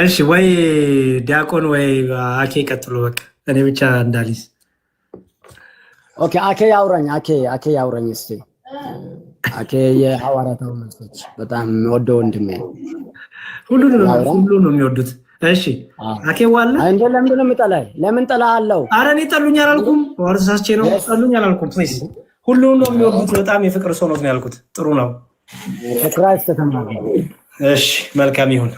እሺ ወይ ዲያቆን ወይ አኬ ቀጥሎ። በቃ እኔ ብቻ እንዳልይዝ። ኦኬ አኬ ያውራኝ እስቲ። አኬ የሐዋርያት መልሶች በጣም ወደው ወንድሜ ሁሉ ነው የሚወዱት። እሺ አኬ ዋለ እንዴ ለምን የምጠላኝ? ለምን ጠላሃለው? ኧረ እኔ ጠሉኝ አላልኩም። ወርሳስቼ ነው ጠሉኝ አላልኩም። ፕሊዝ ሁሉ ነው የሚወዱት። በጣም የፍቅር ሰው ነው ያልኩት። ጥሩ ነው። ከክራይስት ተማሩ። እሺ መልካም ይሁን።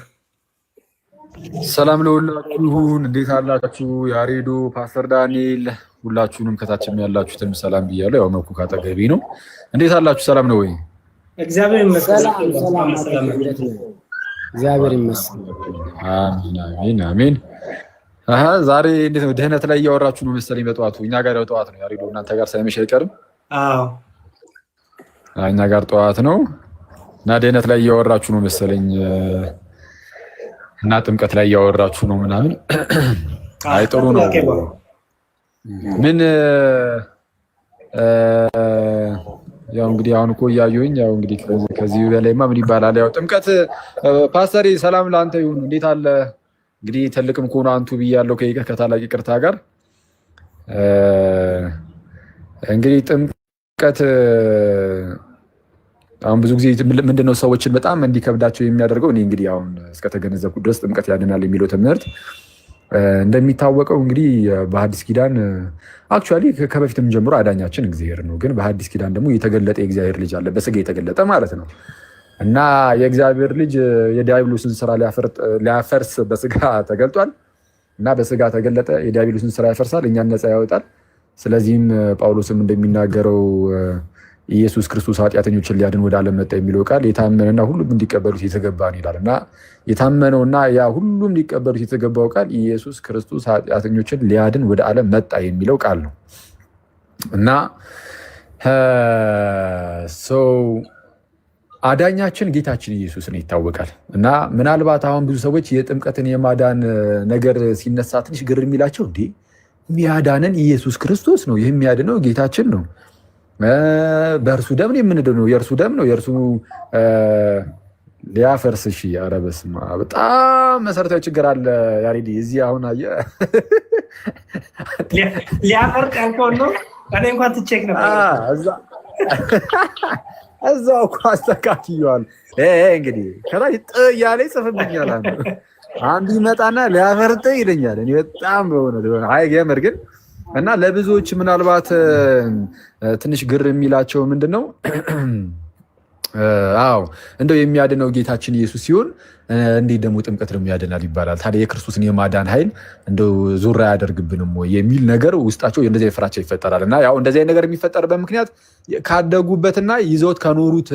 ሰላም ለሁላችሁ፣ እንዴት አላችሁ? ያሬዶ፣ ፓስተር ዳንኤል ሁላችሁንም ከታችም ያላችሁትም ሰላም ብያለሁ። ያው መኩ ካጠገቢ ነው። እንዴት አላችሁ? ሰላም ነው ወይ? እግዚአብሔር ይመስገን። እግዚአብሔር ይመስገን። አሜን አሜን። ዛሬ እንዴት ነው? ድህነት ላይ እያወራችሁ ነው መሰለኝ በጠዋቱ። እኛ ጋር ያው ጠዋት ነው ያሬዶ፣ እናንተ ጋር ሳይመሽ አይቀርም። አዎ እኛ ጋር ጠዋት ነው እና ድህነት ላይ እያወራችሁ ነው መሰለኝ እና ጥምቀት ላይ እያወራችሁ ነው ምናምን። አይ ጥሩ ነው። ምን ያው እንግዲህ አሁን እኮ እያዩኝ ያው እንግዲህ ከዚህ በላይማ ምን ይባላል? ያው ጥምቀት ፓስተር ሰላም ለአንተ ይሁን። እንዴት አለ? እንግዲህ ትልቅም ከሆነ አንቱ ብያለሁ ከታላቅ ይቅርታ ጋር። እንግዲህ ጥምቀት አሁን ብዙ ጊዜ ምንድነው ሰዎችን በጣም እንዲከብዳቸው የሚያደርገው እኔ እንግዲህ አሁን እስከተገነዘብኩት ድረስ ጥምቀት ያድናል የሚለው ትምህርት እንደሚታወቀው እንግዲህ በሐዲስ ኪዳን አክቹዋሊ ከበፊትም ጀምሮ አዳኛችን እግዚአብሔር ነው። ግን በሐዲስ ኪዳን ደግሞ የተገለጠ የእግዚአብሔር ልጅ አለ፣ በስጋ የተገለጠ ማለት ነው። እና የእግዚአብሔር ልጅ የዲያብሎስን ስራ ሊያፈርስ በስጋ ተገልጧል እና በስጋ ተገለጠ። የዲያብሎስን ስራ ያፈርሳል፣ እኛን ነፃ ያወጣል። ስለዚህም ጳውሎስም እንደሚናገረው ኢየሱስ ክርስቶስ ኃጢአተኞችን ሊያድን ወደ ዓለም መጣ የሚለው ቃል የታመነና ሁሉም እንዲቀበሉት የተገባ ነው ይላል። እና የታመነውና ያ ሁሉም ሊቀበሉት የተገባው ቃል ኢየሱስ ክርስቶስ ኃጢአተኞችን ሊያድን ወደ ዓለም መጣ የሚለው ቃል ነው። እና አዳኛችን ጌታችን ኢየሱስ ነው ይታወቃል። እና ምናልባት አሁን ብዙ ሰዎች የጥምቀትን የማዳን ነገር ሲነሳ ትንሽ ግር የሚላቸው እንዴ የሚያዳነን ኢየሱስ ክርስቶስ ነው፣ ይህ የሚያድነው ጌታችን ነው፣ በእርሱ ደም ነው የምንድነው፣ የእርሱ ደም ነው የእርሱ ሊያፈርስ። እሺ ኧረ በስመ አብ በጣም መሰረታዊ ችግር አለ ያሬዲ እዚህ አሁን አየህ ሊያፈርቅ ያልከውን ነው። እኔ እንኳን ትቼክ ነበር እዛው እኮ አስተካክየዋል። እንግዲህ ከላይ እያለ ይጽፍብኛል። አንዱ ይመጣና ሊያፈርጥ ይለኛል። እኔ በጣም በሆነ አይ ገመር ግን እና ለብዙዎች ምናልባት ትንሽ ግር የሚላቸው ምንድን ነው? አዎ እንደው የሚያድነው ጌታችን ኢየሱስ ሲሆን እንዴት ደግሞ ጥምቀት ደግሞ ያድናል ይባላል? ታዲያ የክርስቶስን የማዳን ኃይል እንደው ዙራ አያደርግብንም ወይ የሚል ነገር ውስጣቸው እንደዚህ ፍራቻ ይፈጠራል። እና ያው እንደዚህ ነገር የሚፈጠርበት ምክንያት ካደጉበትና ይዘውት ከኖሩት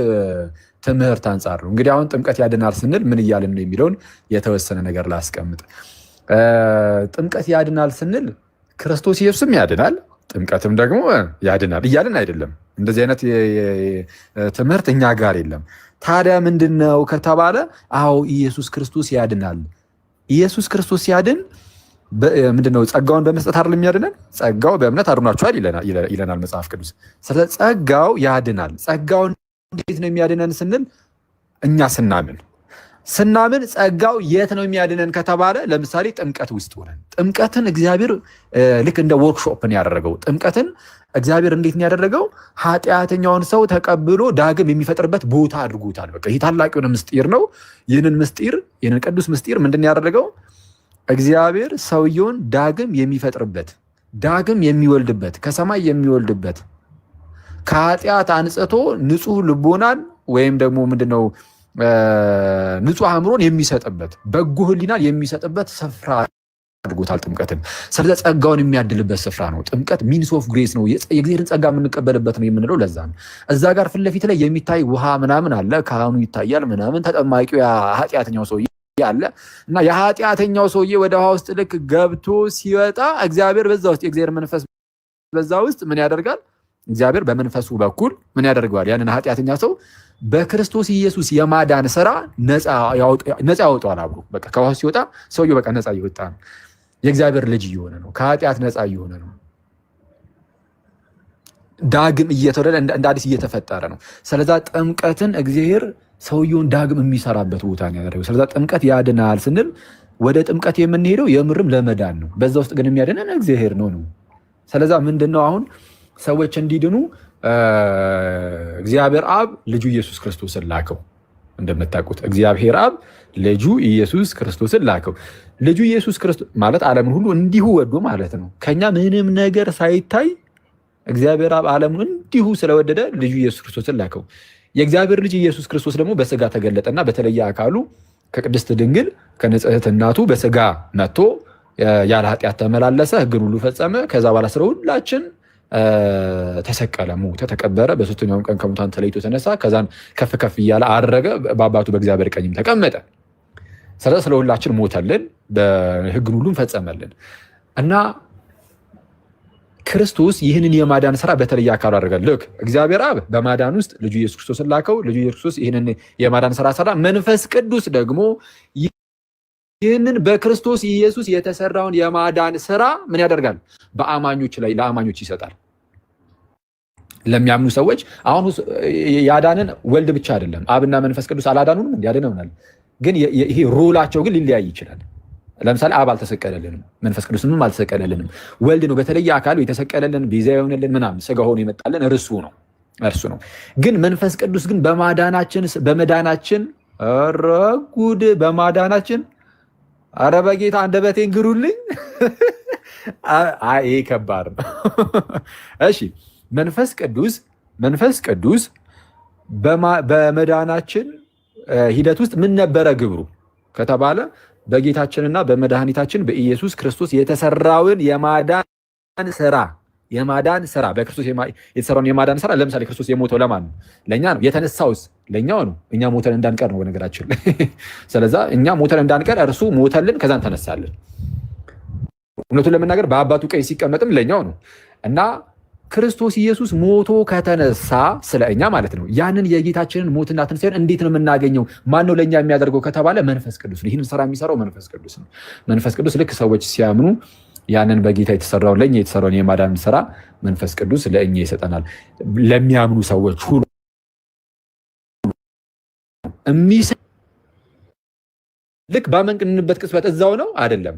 ትምህርት አንጻር ነው። እንግዲህ አሁን ጥምቀት ያድናል ስንል ምን እያልን ነው የሚለውን የተወሰነ ነገር ላስቀምጥ። ጥምቀት ያድናል ስንል ክርስቶስ ኢየሱስም ያድናል፣ ጥምቀትም ደግሞ ያድናል እያልን አይደለም። እንደዚህ አይነት ትምህርት እኛ ጋር የለም። ታዲያ ምንድነው ከተባለ አዎ ኢየሱስ ክርስቶስ ያድናል። ኢየሱስ ክርስቶስ ሲያድን ምንድነው? ጸጋውን በመስጠት አይደለም የሚያድነን? ጸጋው በእምነት አድኗችኋል ይለናል መጽሐፍ ቅዱስ። ስለ ጸጋው ያድናል። ጸጋውን እንዴት ነው የሚያድነን ስንል እኛ ስናምን ጸጋው የት ነው የሚያድነን ከተባለ ለምሳሌ ጥምቀት ውስጥ ሆነን ጥምቀትን እግዚአብሔር ልክ እንደ ወርክሾፕ ነው ያደረገው። ጥምቀትን እግዚአብሔር እንዴት ነው ያደረገው? ኃጢአተኛውን ሰው ተቀብሎ ዳግም የሚፈጥርበት ቦታ አድርጎታል። በቃ ይህ ታላቅ የሆነ ምስጢር ነው። ይህንን ቅዱስ ምስጢር ምንድን ያደረገው? እግዚአብሔር ሰውየውን ዳግም የሚፈጥርበት፣ ዳግም የሚወልድበት፣ ከሰማይ የሚወልድበት፣ ከኃጢአት አንጽቶ ንጹህ ልቦናን ወይም ደግሞ ምንድነው ንጹህ አእምሮን የሚሰጥበት፣ በጎ ህሊናን የሚሰጥበት ስፍራ አድርጎታል ጥምቀትን። ስለዚህ ጸጋውን የሚያድልበት ስፍራ ነው ጥምቀት። ሚንስ ኦፍ ግሬስ ነው፣ የእግዚአብሔርን ጸጋ የምንቀበልበት ነው የምንለው ለዛ ነው። እዛ ጋር ፊት ለፊት ላይ የሚታይ ውሃ ምናምን አለ፣ ካህኑ ይታያል ምናምን፣ ተጠማቂው ኃጢአተኛው ሰውዬ አለ እና የኃጢአተኛው ሰውዬ ወደ ውሃ ውስጥ ልክ ገብቶ ሲወጣ እግዚአብሔር በዛ ውስጥ የእግዚአብሔር መንፈስ በዛ ውስጥ ምን ያደርጋል? እግዚአብሔር በመንፈሱ በኩል ምን ያደርገዋል? ያንን ኃጢአተኛ ሰው በክርስቶስ ኢየሱስ የማዳን ስራ ነፃ ያወጣዋል። አብሮ በቃ ከውሃ ሲወጣ ሰውየው በቃ ነፃ እየወጣ ነው። የእግዚአብሔር ልጅ እየሆነ ነው። ከኃጢአት ነፃ እየሆነ ነው። ዳግም እየተወለደ እንደ አዲስ እየተፈጠረ ነው። ስለዛ ጥምቀትን እግዚአብሔር ሰውየውን ዳግም የሚሰራበት ቦታ ነው ያደረገው። ስለዛ ጥምቀት ያድናል ስንል ወደ ጥምቀት የምንሄደው የምርም ለመዳን ነው። በዛ ውስጥ ግን የሚያድነን እግዚአብሔር ነው። ስለዛ ምንድነው አሁን ሰዎች እንዲድኑ እግዚአብሔር አብ ልጁ ኢየሱስ ክርስቶስን ላከው። እንደምታውቁት እግዚአብሔር አብ ልጁ ኢየሱስ ክርስቶስን ላከው። ልጁ ኢየሱስ ክርስቶስ ማለት ዓለምን ሁሉ እንዲሁ ወዶ ማለት ነው። ከኛ ምንም ነገር ሳይታይ እግዚአብሔር አብ ዓለምን እንዲሁ ስለወደደ ልጁ ኢየሱስ ክርስቶስን ላከው። የእግዚአብሔር ልጅ ኢየሱስ ክርስቶስ ደግሞ በስጋ ተገለጠና በተለየ አካሉ ከቅድስት ድንግል ከንጽሕት እናቱ በስጋ መጥቶ ያለ ኃጢአት ተመላለሰ፣ ሕግን ሁሉ ፈጸመ። ከዛ በኋላ ስለ ሁላችን ተሰቀለ፣ ሞተ፣ ተቀበረ። በሶስተኛውም ቀን ከሙታን ተለይቶ ተነሳ። ከዛን ከፍ ከፍ እያለ አረገ፣ በአባቱ በእግዚአብሔር ቀኝም ተቀመጠ። ስለ ሁላችን ሞተልን፣ ሕግን ሁሉም ፈጸመልን እና ክርስቶስ ይህንን የማዳን ስራ በተለየ አካሉ አደረገ። ልክ እግዚአብሔር አብ በማዳን ውስጥ ልጁ ኢየሱስ ክርስቶስን ላከው። ልጁ ኢየሱስ ክርስቶስ ይህንን የማዳን ስራ ሰራ። መንፈስ ቅዱስ ደግሞ ይህንን በክርስቶስ ኢየሱስ የተሰራውን የማዳን ስራ ምን ያደርጋል? በአማኞች ላይ ለአማኞች ይሰጣል። ለሚያምኑ ሰዎች አሁን ያዳንን ወልድ ብቻ አይደለም፣ አብና መንፈስ ቅዱስ አላዳኑንም፣ ያድነውናል። ግን ይሄ ሮላቸው ግን ሊለያይ ይችላል። ለምሳሌ አብ አልተሰቀለልንም፣ መንፈስ ቅዱስንም አልተሰቀለልንም። ወልድ ነው በተለየ አካሉ የተሰቀለልን፣ ቤዛ የሆነልን ምናምን ስጋ ሆኖ የመጣልን እርሱ ነው። ግን መንፈስ ቅዱስ ግን በመዳናችን ረጉድ በማዳናችን አረ በጌታ አንደበቴን ግሩልኝ። ይሄ ከባድ ነው። እሺ መንፈስ ቅዱስ በመዳናችን ሂደት ውስጥ ምን ነበረ ግብሩ ከተባለ በጌታችንና በመድኃኒታችን በኢየሱስ ክርስቶስ የተሰራውን የማዳን ስራ በክርስቶስ የተሰራውን የማዳን ስራ። ለምሳሌ ክርስቶስ የሞተው ለማን ነው? ለእኛ ነው። የተነሳውስ ለእኛው ነው። እኛ ሞተን እንዳንቀር ነው በነገራችን ላይ። ስለዛ እኛ ሞተን እንዳንቀር እርሱ ሞተልን፣ ከዛን ተነሳልን። እውነቱን ለመናገር በአባቱ ቀኝ ሲቀመጥም ለእኛው ነው እና ክርስቶስ ኢየሱስ ሞቶ ከተነሳ ስለ እኛ ማለት ነው። ያንን የጌታችንን ሞትና ትንሣኤን እንዴት ነው የምናገኘው? ማን ነው ለእኛ የሚያደርገው ከተባለ መንፈስ ቅዱስ ነው። ይህንን ስራ የሚሰራው መንፈስ ቅዱስ ነው። መንፈስ ቅዱስ ልክ ሰዎች ሲያምኑ ያንን በጌታ የተሰራውን ለእኛ የተሰራውን የማዳን ስራ መንፈስ ቅዱስ ለእኛ ይሰጠናል። ለሚያምኑ ሰዎች ሁሉ ልክ ባመንበት ቅጽበት እዛው ነው አይደለም።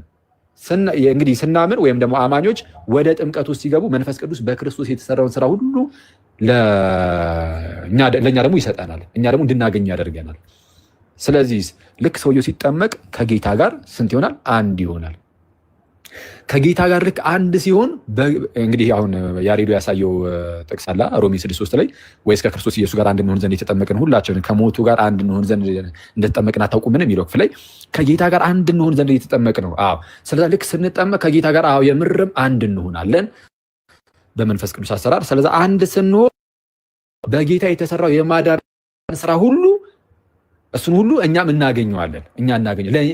እንግዲህ ስናምን ወይም ደግሞ አማኞች ወደ ጥምቀት ውስጥ ሲገቡ መንፈስ ቅዱስ በክርስቶስ የተሰራውን ስራ ሁሉ ለእኛ ደግሞ ይሰጠናል። እኛ ደግሞ እንድናገኝ ያደርገናል። ስለዚህ ልክ ሰውየው ሲጠመቅ ከጌታ ጋር ስንት ይሆናል? አንድ ይሆናል። ከጌታ ጋር ልክ አንድ ሲሆን እንግዲህ አሁን ያሬዶ ያሳየው ጥቅስ አለ ሮሜ 6:3 ላይ ወይስ ከክርስቶስ ኢየሱስ ጋር አንድ እንሆን ዘንድ የተጠመቅን ሁላችን ከሞቱ ጋር አንድ እንሆን ዘንድ እንደተጠመቅን አታውቁምን? የሚለው ክፍል ላይ ከጌታ ጋር አንድ እንሆን ዘንድ የተጠመቅ ነው። ስለዚህ ልክ ስንጠመቅ ከጌታ ጋር የምርም አንድ እንሆናለን በመንፈስ ቅዱስ አሰራር። ስለዚህ አንድ ስንሆን በጌታ የተሰራው የማዳን ስራ ሁሉ እሱን ሁሉ እኛም እናገኘዋለን።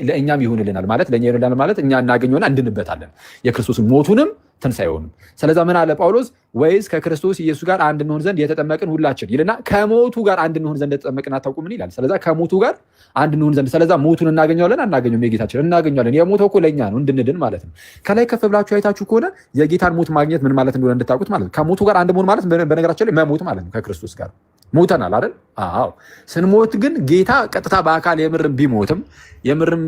ለእኛም ይሆንልናል ማለት ለእኛ ይሆንልናል ማለት እኛ እናገኘውና እንድንበታለን የክርስቶስን ሞቱንም ትንሣኤውንም። ስለዛ ምን አለ ጳውሎስ? ወይስ ከክርስቶስ ኢየሱስ ጋር አንድ እንሆን ዘንድ የተጠመቅን ሁላችን ይልና ከሞቱ ጋር አንድ እንሆን ዘንድ የተጠመቅን አታውቁምን ይላል። ስለዛ ከሞቱ ጋር አንድ እንሆን ዘንድ ስለዛ ሞቱን እናገኘዋለን አናገኘውም? የጌታችን እናገኘዋለን። የሞተው እኮ ለእኛ ነው እንድንድን ማለት ነው። ከላይ ከፍ ብላችሁ አይታችሁ ከሆነ የጌታን ሞት ማግኘት ምን ማለት እንደሆነ እንድታውቁት ማለት ነው። ከሞቱ ጋር አንድ መሆን ማለት በነገራችን ላይ መሞት ማለት ነው። ከክርስቶስ ጋር ሞተናል አይደል? አዎ። ስንሞት ግን ጌታ ቀጥታ በአካል የምርም ቢሞትም የምርም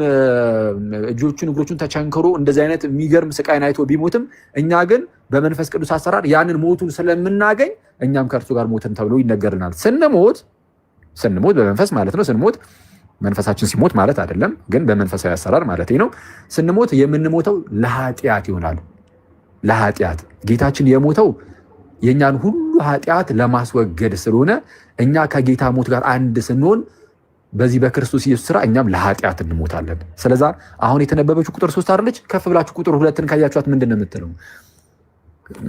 እጆቹን እግሮቹን ተቸንክሮ እንደዚህ አይነት የሚገርም ስቃይን አይቶ ቢሞትም እኛ ግን በመንፈስ ቅዱስ አሰራር ያንን ሞቱን ስለምናገኝ እኛም ከእርሱ ጋር ሞትን ተብሎ ይነገርናል። ስንሞት በመንፈስ ማለት ነው። ስንሞት መንፈሳችን ሲሞት ማለት አይደለም፣ ግን በመንፈሳዊ አሰራር ማለት ነው። ስንሞት የምንሞተው ለኃጢአት ይሆናል። ለኃጢአት ጌታችን የሞተው የእኛን ሁሉ ኃጢአት ለማስወገድ ስለሆነ እኛ ከጌታ ሞት ጋር አንድ ስንሆን በዚህ በክርስቶስ ኢየሱስ ስራ እኛም ለኃጢአት እንሞታለን። ስለዛ አሁን የተነበበችው ቁጥር 3 አይደለች? ከፍ ብላችሁ ቁጥር 2ን ካያችኋት ምንድን ነው የምትለው?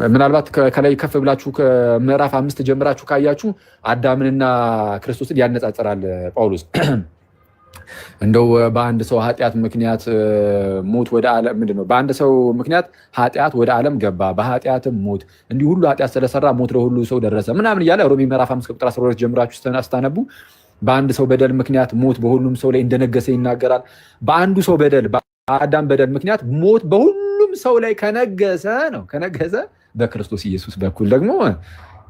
ምናልባት ከላይ ከፍ ብላችሁ ከምዕራፍ 5 ጀምራችሁ ካያችሁ አዳምንና ክርስቶስን ያነጻጽራል ጳውሎስ። እንደው በአንድ ሰው ኃጢአት ምክንያት ሞት ወደ ዓለም ምንድነው? በአንድ ሰው ምክንያት ኃጢአት ወደ ዓለም ገባ፣ በኃጢአትም ሞት፣ እንዲሁ ሁሉ ኃጢአት ስለሰራ ሞት ለሁሉ ሰው ደረሰ ምናምን እያለ ሮሜ ምዕራፍ 5 ቁጥር 12 ጀምራችሁ ስታነቡ በአንድ ሰው በደል ምክንያት ሞት በሁሉም ሰው ላይ እንደነገሰ ይናገራል። በአንዱ ሰው በደል በአዳም በደል ምክንያት ሞት በሁሉም ሰው ላይ ከነገሰ በክርስቶስ ኢየሱስ በኩል ደግሞ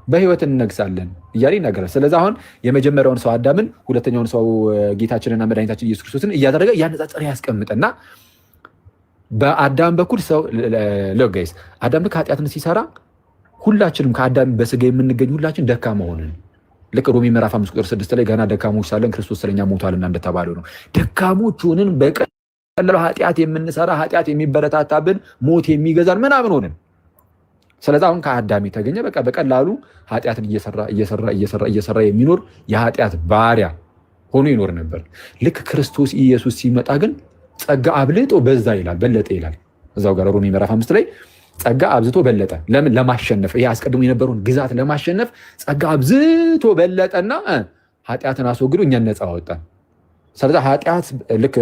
በህይወት እንነግሳለን እያለ ይናገራል። ስለዚህ አሁን የመጀመሪያውን ሰው አዳምን፣ ሁለተኛውን ሰው ጌታችንና መድኃኒታችን ኢየሱስ ክርስቶስን እያደረገ እያነጻጸረ ያስቀምጥና በአዳም በኩል ሰው ለጋይስ አዳም ልክ ኃጢአትን ሲሰራ ሁላችንም ከአዳም በስጋ የምንገኝ ሁላችን ደካማ ሆነን ልክ ሮሜ ምዕራፍ 5 ቁጥር 6 ላይ ገና ደካሞች ሳለን ክርስቶስ ስለኛ ሞቷልና እንደተባለው ነው። ደካሞች ሆነን በቀላሉ ኃጢአት የምንሰራ ኃጢአት የሚበረታታብን ሞት የሚገዛን ምናምን ሆነን ስለዚህ አሁን ከአዳም የተገኘ በቃ በቀላሉ ኃጢአትን እየሰራ የሚኖር የኃጢአት ባሪያ ሆኖ ይኖር ነበር። ልክ ክርስቶስ ኢየሱስ ሲመጣ ግን ጸጋ አብልጦ በዛ ይላል፣ በለጠ ይላል። እዛው ጋር ሮሜ ምዕራፍ 5 ላይ ጸጋ አብዝቶ በለጠ። ለምን? ለማሸነፍ ይሄ አስቀድሞ የነበረውን ግዛት ለማሸነፍ ጸጋ አብዝቶ በለጠና ኃጢአትን አስወግዶ እኛን ነፃ አወጣን። ስለዚህ ኃጢአት ልክ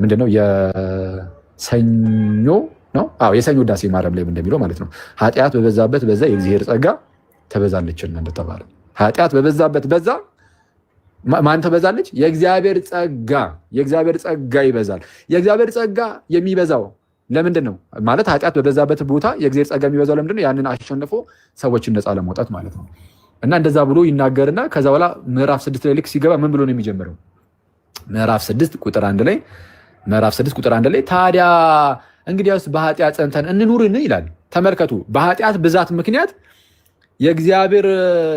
ምንድነው የሰኞ ነው? አዎ የሰኞ ውዳሴ ማርያም ላይ እንደሚለው ማለት ነው። ኃጢአት በበዛበት በዛ የእግዚአብሔር ጸጋ ተበዛለችና እንደተባለ ኃጢአት በበዛበት በዛ ማን ተበዛለች? የእግዚአብሔር ጸጋ ይበዛል። የእግዚአብሔር ጸጋ የሚበዛው ለምንድን ነው ማለት? ኃጢአት በበዛበት ቦታ የእግዚአብሔር ጸጋ የሚበዛው ለምንድን ነው? ያንን አሸንፎ ሰዎችን ነፃ ለማውጣት ማለት ነው። እና እንደዛ ብሎ ይናገርና ከዛ በኋላ ምዕራፍ 6 ላይ ልክ ሲገባ ምን ብሎ ነው የሚጀምረው? ምዕራፍ 6 ቁጥር 1 ላይ ታዲያ እንግዲያውስ በኃጢአት ጸንተን እንኑርን ይላል። ተመልከቱ፣ በኃጢአት ብዛት ምክንያት የእግዚአብሔር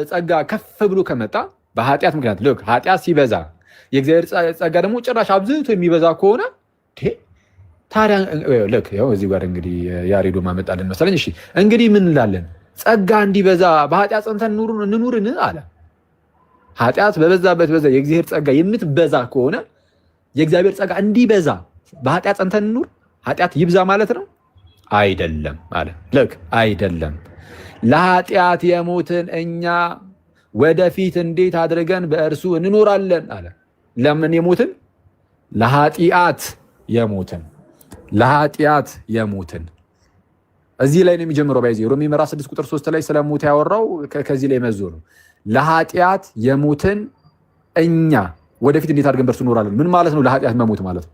ጸጋ ከፍ ብሎ ከመጣ በኃጢአት ምክንያት ልክ ኃጢአት ሲበዛ የእግዚአብሔር ጸጋ ደግሞ ጭራሽ አብዝቶ የሚበዛ ከሆነ ታዲያ ልክ ያው እዚህ ጋር እንግዲህ ያሬዶ ማመጣልን መሰለኝ። እሺ እንግዲህ ምን እንላለን? ጸጋ እንዲበዛ በኃጢአት ጸንተን እንኑርን አለ። ኃጢአት በበዛበት በዛ የእግዚአብሔር ጸጋ የምትበዛ ከሆነ የእግዚአብሔር ጸጋ እንዲበዛ በኃጢአት ጸንተን እንኑር፣ ኃጢአት ይብዛ ማለት ነው አይደለም አለ። ልክ አይደለም። ለኃጢአት የሞትን እኛ ወደፊት እንዴት አድርገን በእርሱ እንኖራለን አለ። ለምን የሞትን? ለኃጢአት የሞትን። እዚህ ላይ ነው የሚጀምረው። ባይዚ ሮሜ ምዕራፍ 6 ቁጥር 3 ላይ ስለ ሞት ያወራው ከዚህ ላይ መዞ ነው። ለኃጢአት የሞትን እኛ ወደፊት እንዴት አድርገን በእርሱ እንኖራለን። ምን ማለት ነው? ለኃጢአት መሞት ማለት ነው።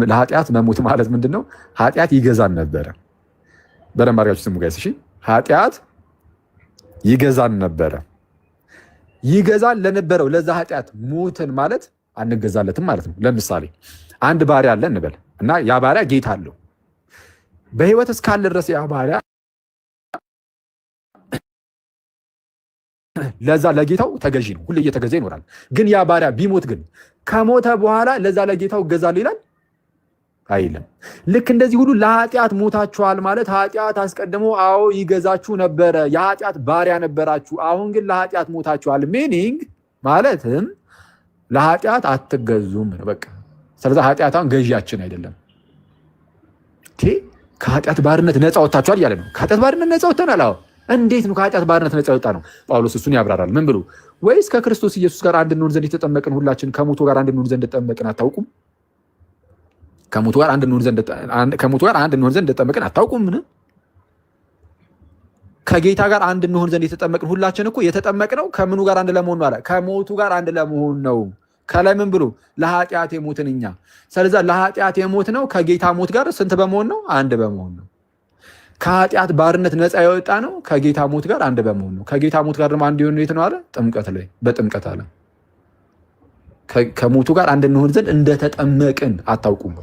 ለኃጢአት መሞት ማለት ምንድን ነው? ኃጢአት ይገዛን ነበረ። በደንብ አድርጋችሁ ስሙ ጋይስ። እሺ ኃጢአት ይገዛን ነበረ። ይገዛን ለነበረው ለዛ ኃጢአት ሞትን ማለት አንገዛለትም ማለት ነው። ለምሳሌ አንድ ባሪያ አለ እንበል እና ያ ባሪያ ጌታ አለው። በህይወት እስካለ ድረስ ያ ባሪያ ለዛ ለጌታው ተገዢ ነው፣ ሁሌ እየተገዛ ይኖራል። ግን ያ ባሪያ ቢሞት ግን ከሞተ በኋላ ለዛ ለጌታው እገዛለሁ ይላል አይልም። ልክ እንደዚህ ሁሉ ለኃጢአት ሞታችኋል ማለት ኃጢአት አስቀድሞ አዎ ይገዛችሁ ነበረ፣ የኃጢአት ባሪያ ነበራችሁ። አሁን ግን ለኃጢአት ሞታችኋል። ሚኒንግ ማለትም ለኃጢአት አትገዙም ነው በቃ። ስለዚህ ኃጢአታን ገዢያችን አይደለም። ከኃጢአት ባርነት ነፃ ወጥታችኋል እያለ ነው። ከኃጢአት ባርነት ነፃ ወጥተናል። አዎ እንዴት ነው ከኃጢአት ባርነት ነፃ ወጣ ነው? ጳውሎስ እሱን ያብራራል። ምን ብሎ? ወይስ ከክርስቶስ ኢየሱስ ጋር አንድ እንሆን ዘንድ የተጠመቅን ሁላችን ከሞቱ ጋር አንድ እንሆን ዘንድ ተጠመቅን አታውቁም? ከሞቱ ጋር አንድ እንሆን ዘንድ ተጠመቅን አታውቁም? ምን ከጌታ ጋር አንድ እንሆን ዘንድ የተጠመቅን ሁላችን እኮ የተጠመቅነው ከምኑ ጋር አንድ ለመሆን ነው አለ። ከሞቱ ጋር አንድ ለመሆን ነው። ከለምን ብሎ? ለኃጢአት የሞትን እኛ። ስለዚህ ለኃጢአት የሞት ነው ከጌታ ሞት ጋር ስንት በመሆን ነው? አንድ በመሆን ነው። ከኃጢአት ባርነት ነፃ የወጣ ነው ከጌታ ሞት ጋር አንድ በመሆን ነው። ከጌታ ሞት ጋር ደግሞ አንድ የሆነ የት ነው አለ? ጥምቀት ላይ። በጥምቀት አለ ከሞቱ ጋር አንድ እንሆን ዘንድ እንደተጠመቅን አታውቁም?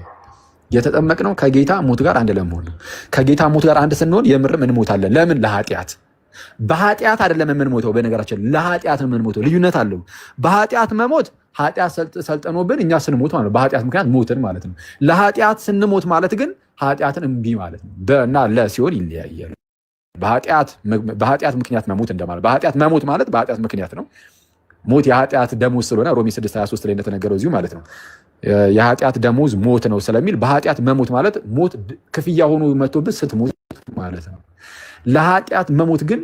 የተጠመቅነው ከጌታ ሞት ጋር አንድ ለመሆን ነው። ከጌታ ሞት ጋር አንድ ስንሆን የምርም እንሞታለን። ለምን? ለኃጢአት። በኃጢአት አይደለም የምንሞተው፣ በነገራችን ለኃጢአት ነው የምንሞተው። ልዩነት አለው። በኃጢአት መሞት ኃጢአት ሰልጥኖብን እኛ ስንሞት ማለት ነው። በኃጢአት ምክንያት ሞትን ማለት ነው። ለኃጢአት ስንሞት ማለት ግን ኃጢአትን እምቢ ማለት ነው። በእና ለሲኦል ይለያያል። በኃጢአት ምክንያት መሞት እንደማለት። በኃጢአት መሞት ማለት በኃጢአት ምክንያት ነው። ሞት የኃጢአት ደሞዝ ስለሆነ ሮሜ 6:23 ላይ እንደተነገረው እዚሁ ማለት ነው። የኃጢአት ደሞዝ ሞት ነው ስለሚል በኃጢአት መሞት ማለት ሞት ክፍያ ሆኖ መጥቶብን ስትሞት ማለት ነው። ለኃጢአት መሞት ግን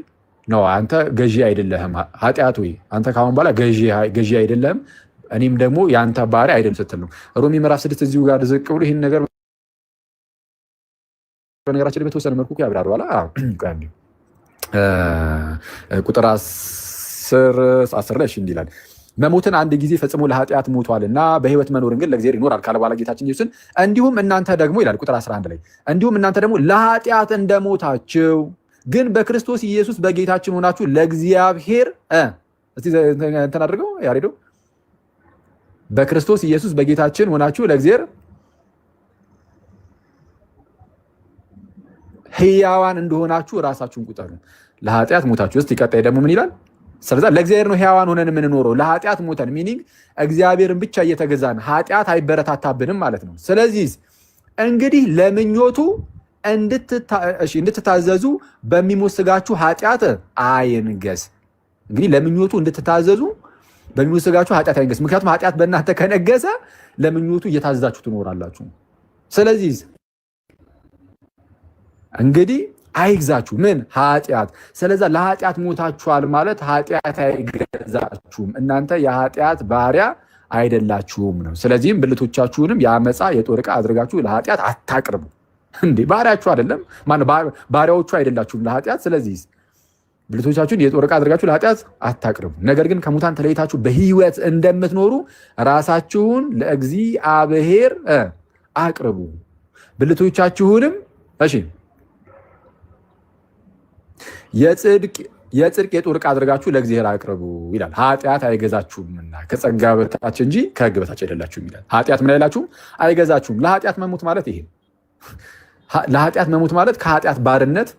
ነው አንተ ገዢ አይደለህም ኃጢአት፣ ወይ አንተ ካሁን በኋላ ገዢ አይደለህም፣ እኔም ደግሞ የአንተ ባሪያ አይደለም ስትል ነው። ሮሜ ምዕራፍ 6 እዚሁ ጋር ዝቅ ብሎ ይህን ነገር በነገራችን ላይ በተወሰነ መልኩ ያብራራዋል። ቁጥር 10 ላይ እንዲህ ይላል፣ መሞትን አንድ ጊዜ ፈጽሞ ለኃጢአት ሞቷልና በህይወት መኖርን ግን ለእግዚአብሔር ይኖራል ካለ በኋላ ጌታችን ኢየሱስን እንዲሁም እናንተ ደግሞ ይላል ቁጥር 11 ላይ እንዲሁም እናንተ ደግሞ ለኃጢአት እንደሞታችሁ ግን በክርስቶስ ኢየሱስ በጌታችን ሆናችሁ ለእግዚአብሔር እስቲ እንትን አድርገው ያሬዶ በክርስቶስ ኢየሱስ በጌታችን ሆናችሁ ለእግዚአብሔር ሕያዋን እንደሆናችሁ ራሳችሁን ቁጠሩ። ለኃጢአት ሞታችሁ። እስቲ ቀጣይ ደግሞ ምን ይላል? ስለዚህ ለእግዚአብሔር ነው ሕያዋን ሆነን የምንኖረው። ለኃጢአት ሞተን ሚኒንግ እግዚአብሔርን ብቻ እየተገዛን ኃጢአት አይበረታታብንም ማለት ነው። ስለዚህ እንግዲህ ለምኞቱ እንድትታዘዙ በሚሞት ሥጋችሁ ኃጢአት አይንገስ። እንግዲህ ለምኞቱ እንድትታዘዙ በሚሞት ሥጋችሁ ኃጢአት አይንገስ። ምክንያቱም ኃጢአት በእናንተ ከነገሰ ለምኞቱ እየታዘዛችሁ ትኖራላችሁ። ስለዚህ እንግዲህ አይግዛችሁ ምን ኃጢአት። ስለዚህ ለኃጢአት ሞታችኋል ማለት ኃጢአት አይገዛችሁም፣ እናንተ የኃጢአት ባሪያ አይደላችሁም ነው። ስለዚህም ብልቶቻችሁንም የአመፃ የጦር ዕቃ አድርጋችሁ ለኃጢአት አታቅርቡ። እንዴ ባሪያችሁ አይደለም ማነው? ባሪያዎቹ አይደላችሁም ለኃጢአት። ስለዚህ ብልቶቻችሁን የጦር ዕቃ አድርጋችሁ ለኃጢአት አታቅርቡ፣ ነገር ግን ከሙታን ተለይታችሁ በሕይወት እንደምትኖሩ ራሳችሁን ለእግዚአብሔር አቅርቡ። ብልቶቻችሁንም እሺ የጽድቅ የጦር ዕቃ አድርጋችሁ ለእግዚአብሔር አቅርቡ ይላል። ኃጢአት አይገዛችሁምና ከጸጋ በታች እንጂ ከሕግ በታች አይደላችሁም ይላል። ኃጢአት ምን አይላችሁም? አይገዛችሁም። ለኃጢአት መሞት ማለት ይሄ ለኃጢአት መሞት ማለት ከኃጢአት ባርነት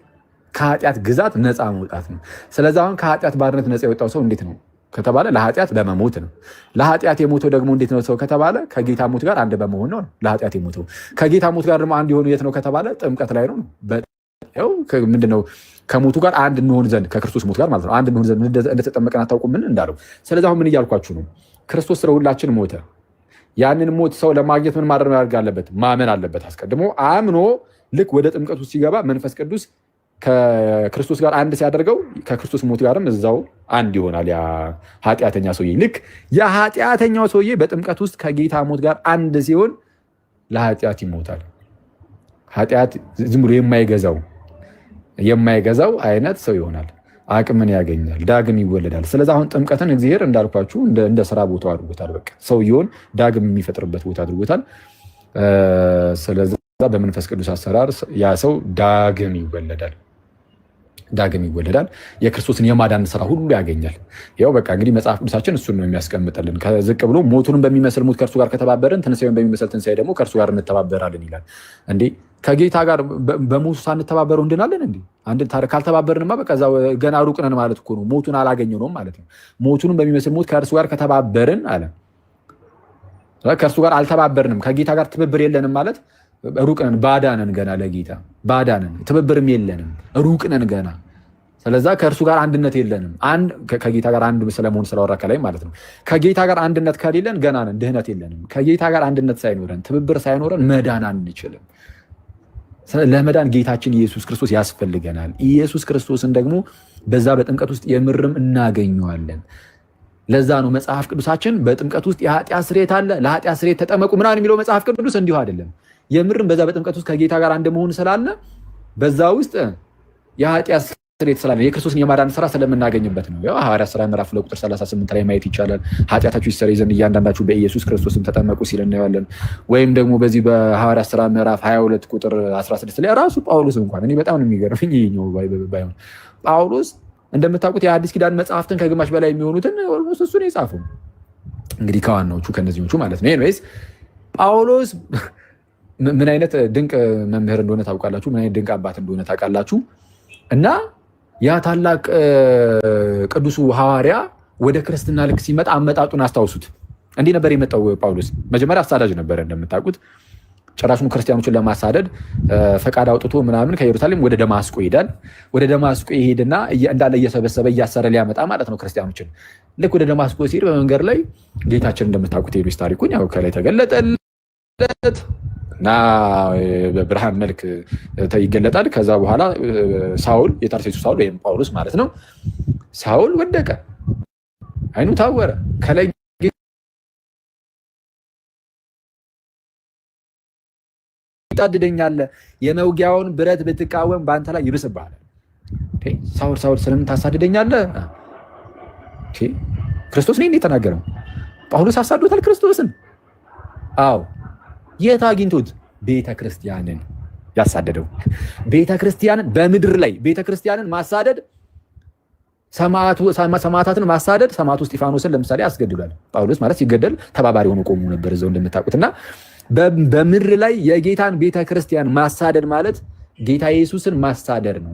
ከኃጢአት ግዛት ነፃ መውጣት ነው። ስለዚህ አሁን ከኃጢአት ባርነት ነፃ የወጣው ሰው እንዴት ነው ከተባለ ለኃጢአት በመሞት ነው። ለኃጢአት የሞተው ደግሞ እንዴት ነው ሰው ከተባለ ከጌታ ሞት ጋር አንድ በመሆን ነው ለኃጢአት የሞተው። ከጌታ ሞት ጋር ደግሞ አንድ የሆኑ የት ነው ከተባለ ጥምቀት ላይ ነው። ምንድነው ከሞቱ ጋር አንድ እንሆን ዘንድ ከክርስቶስ ሞት ጋር ማለት ነው አንድ እንሆን ዘንድ እንደተጠመቀን አታውቁም ምን እንዳለው። ስለዚህ አሁን ምን እያልኳችሁ ነው? ክርስቶስ ስለ ሁላችን ሞተ። ያንን ሞት ሰው ለማግኘት ምን ማድረግ አለበት? ማመን አለበት። አስቀድሞ አምኖ ልክ ወደ ጥምቀቱ ሲገባ መንፈስ ቅዱስ ከክርስቶስ ጋር አንድ ሲያደርገው ከክርስቶስ ሞት ጋርም እዛው አንድ ይሆናል። ያ ኃጢአተኛ ሰውዬ ልክ የኃጢአተኛው ሰውዬ በጥምቀት ውስጥ ከጌታ ሞት ጋር አንድ ሲሆን ለኃጢአት ይሞታል። ኃጢአት ዝም ብሎ የማይገዛው አይነት ሰው ይሆናል። አቅምን ያገኛል፣ ዳግም ይወለዳል። ስለዚህ አሁን ጥምቀትን እግዚአብሔር እንዳልኳችሁ እንደ ስራ ቦታው አድርጎታል። በቃ ሰውየውን ዳግም የሚፈጥርበት ቦታ አድርጎታል። ስለዚህ በመንፈስ ቅዱስ አሰራር ያ ሰው ዳግም ይወለዳል። የክርስቶስን የማዳን ስራ ሁሉ ያገኛል። ያው በቃ እንግዲህ መጽሐፍ ቅዱሳችን እሱን ነው የሚያስቀምጥልን። ከዝቅ ብሎ ሞቱንም በሚመስል ሞት ከእርሱ ጋር ከተባበርን ትንሣኤውን በሚመስል ትንሣኤ ደግሞ ከእርሱ ጋር እንተባበራለን ይላል። እንዴ ከጌታ ጋር በሞቱ ሳንተባበረው እንድናለን እንዴ? አንድ ካልተባበርንማ በቃ እዛው ገና ሩቅ ነን ማለት እኮ ነው። ሞቱን አላገኘነውም ማለት ነው። ሞቱንም በሚመስል ሞት ከእርሱ ጋር ከተባበርን አለ። ከእርሱ ጋር አልተባበርንም፣ ከጌታ ጋር ትብብር የለንም ማለት ሩቅ ነን፣ ባዳ ነን፣ ገና ለጌታ ባዳ ነን፣ ትብብርም የለንም፣ ሩቅ ነን ገና። ስለዛ ከእርሱ ጋር አንድነት የለንም። ከጌታ ጋር አንድ ስለመሆን ስላወራ ከላይ ማለት ነው። ከጌታ ጋር አንድነት ከሌለን ገና ነን፣ ድህነት የለንም። ከጌታ ጋር አንድነት ሳይኖረን ትብብር ሳይኖረን መዳን አንችልም። ለመዳን ጌታችን ኢየሱስ ክርስቶስ ያስፈልገናል። ኢየሱስ ክርስቶስን ደግሞ በዛ በጥምቀት ውስጥ የምርም እናገኘዋለን። ለዛ ነው መጽሐፍ ቅዱሳችን በጥምቀት ውስጥ የኃጢአት ስርየት አለ፣ ለኃጢአት ስርየት ተጠመቁ ምናምን የሚለው መጽሐፍ ቅዱስ እንዲሁ አይደለም። የምርም በዛ በጥምቀት ውስጥ ከጌታ ጋር አንድ መሆን ስላለ በዛ ውስጥ የኃጢአት ስርየት ስላለ የክርስቶስን የማዳን ስራ ስለምናገኝበት ነው። ያው ሐዋርያት ሥራ ምዕራፍ 2 ቁጥር 38 ላይ ማየት ይቻላል። ኃጢአታችሁ ይሰረይ ዘንድ እያንዳንዳችሁ በኢየሱስ ክርስቶስም ተጠመቁ ሲል እናያለን። ወይም ደግሞ በዚህ በሐዋርያት ሥራ ምዕራፍ 22 ቁጥር 16 ላይ ራሱ ጳውሎስ እንኳን እኔ በጣም ነው የሚገርመኝ ይሄኛው ባይሆን ጳውሎስ እንደምታውቁት የአዲስ ኪዳን መጽሐፍትን ከግማሽ በላይ የሚሆኑትን ኦልሞስት እሱ ነው የጻፈው። እንግዲህ ከዋናዎቹ ከነዚህኞቹ ማለት ነው። ኤኒዌይስ ጳውሎስ ምን አይነት ድንቅ መምህር እንደሆነ ታውቃላችሁ። ምን አይነት ድንቅ አባት እንደሆነ ታውቃላችሁ። እና ያ ታላቅ ቅዱሱ ሐዋርያ ወደ ክርስትና ልክ ሲመጣ አመጣጡን አስታውሱት። እንዲህ ነበር የመጣው ጳውሎስ። መጀመሪያ አሳዳጅ ነበረ እንደምታውቁት። ጭራሹን ክርስቲያኖችን ለማሳደድ ፈቃድ አውጥቶ ምናምን ከኢየሩሳሌም ወደ ደማስቆ ይሄዳል። ወደ ደማስቆ ይሄድና እንዳለ እየሰበሰበ እያሰረ ሊያመጣ ማለት ነው ክርስቲያኖችን። ልክ ወደ ደማስቆ ሲሄድ በመንገድ ላይ ጌታችን እንደምታውቁት ሄዱስ ታሪኩን ያው ከላይ ተገለጠለት እና በብርሃን መልክ ይገለጣል። ከዛ በኋላ ሳውል የታርሴሱ ሳውል ወይም ጳውሎስ ማለት ነው። ሳውል ወደቀ፣ አይኑ ታወረ። ከላይ ታድደኛለህ፣ የመውጊያውን ብረት ብትቃወም በአንተ ላይ ይብስብሃል። ሳውል ስለምን ታሳድደኛለህ? ክርስቶስ ነው የተናገረው። ጳውሎስ አሳዶታል ክርስቶስን። አዎ የት አግኝቶት? ቤተክርስቲያንን ያሳደደው። ቤተክርስቲያንን በምድር ላይ ቤተክርስቲያንን ማሳደድ፣ ሰማዕታትን ማሳደድ። ሰማዕቱ እስጢፋኖስን ለምሳሌ አስገድሏል። ጳውሎስ ማለት ሲገደል ተባባሪ ሆኖ ቆሙ ነበር እዛው እንደምታውቁትና በምድር ላይ የጌታን ቤተክርስቲያን ማሳደድ ማለት ጌታ ኢየሱስን ማሳደድ ነው።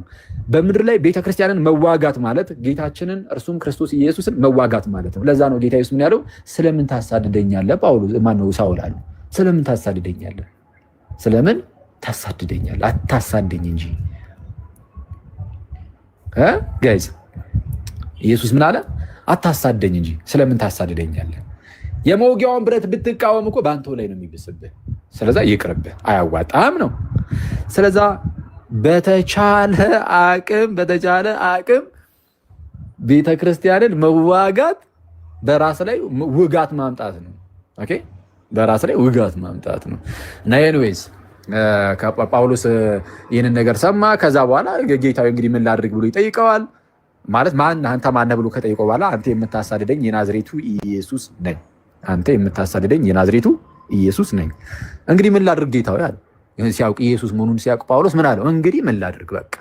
በምድር ላይ ቤተክርስቲያንን መዋጋት ማለት ጌታችንን እርሱም ክርስቶስ ኢየሱስን መዋጋት ማለት ነው። ለዛ ነው ጌታ ኢየሱስ ምን ያለው? ስለምን ታሳድደኛለህ ጳውሎስ ማነው ሳውል አለ። ስለምን ታሳድደኛለህ? ስለምን ታሳድደኛለህ? አታሳደኝ እንጂ ጋይዝ ኢየሱስ ምን አለ? አታሳደኝ እንጂ ስለምን ታሳድደኛለህ? የመውጊያውን ብረት ብትቃወም እኮ በአንተው ላይ ነው የሚብስብህ። ስለዛ ይቅርብህ፣ አያዋጣም ነው። ስለዛ በተቻለ አቅም ቤተክርስቲያንን መዋጋት በራስ ላይ ውጋት ማምጣት ነው። ኦኬ፣ በራስ ላይ ውጋት ማምጣት ነው። እና ኤኒዌይስ ጳውሎስ ይህንን ነገር ሰማ። ከዛ በኋላ ጌታዊ እንግዲህ ምን ላድርግ ብሎ ይጠይቀዋል። ማለት አንተ ማነህ ብሎ ከጠይቀው በኋላ አንተ የምታሳድደኝ የናዝሬቱ ኢየሱስ ነኝ፣ አንተ የምታሳድደኝ የናዝሬቱ ኢየሱስ ነኝ። እንግዲህ ምን ላድርግ ጌታዊ አለ። ሲያውቅ ኢየሱስ መሆኑን ሲያውቅ ጳውሎስ ምን አለው? እንግዲህ ምን ላድርግ በቃ።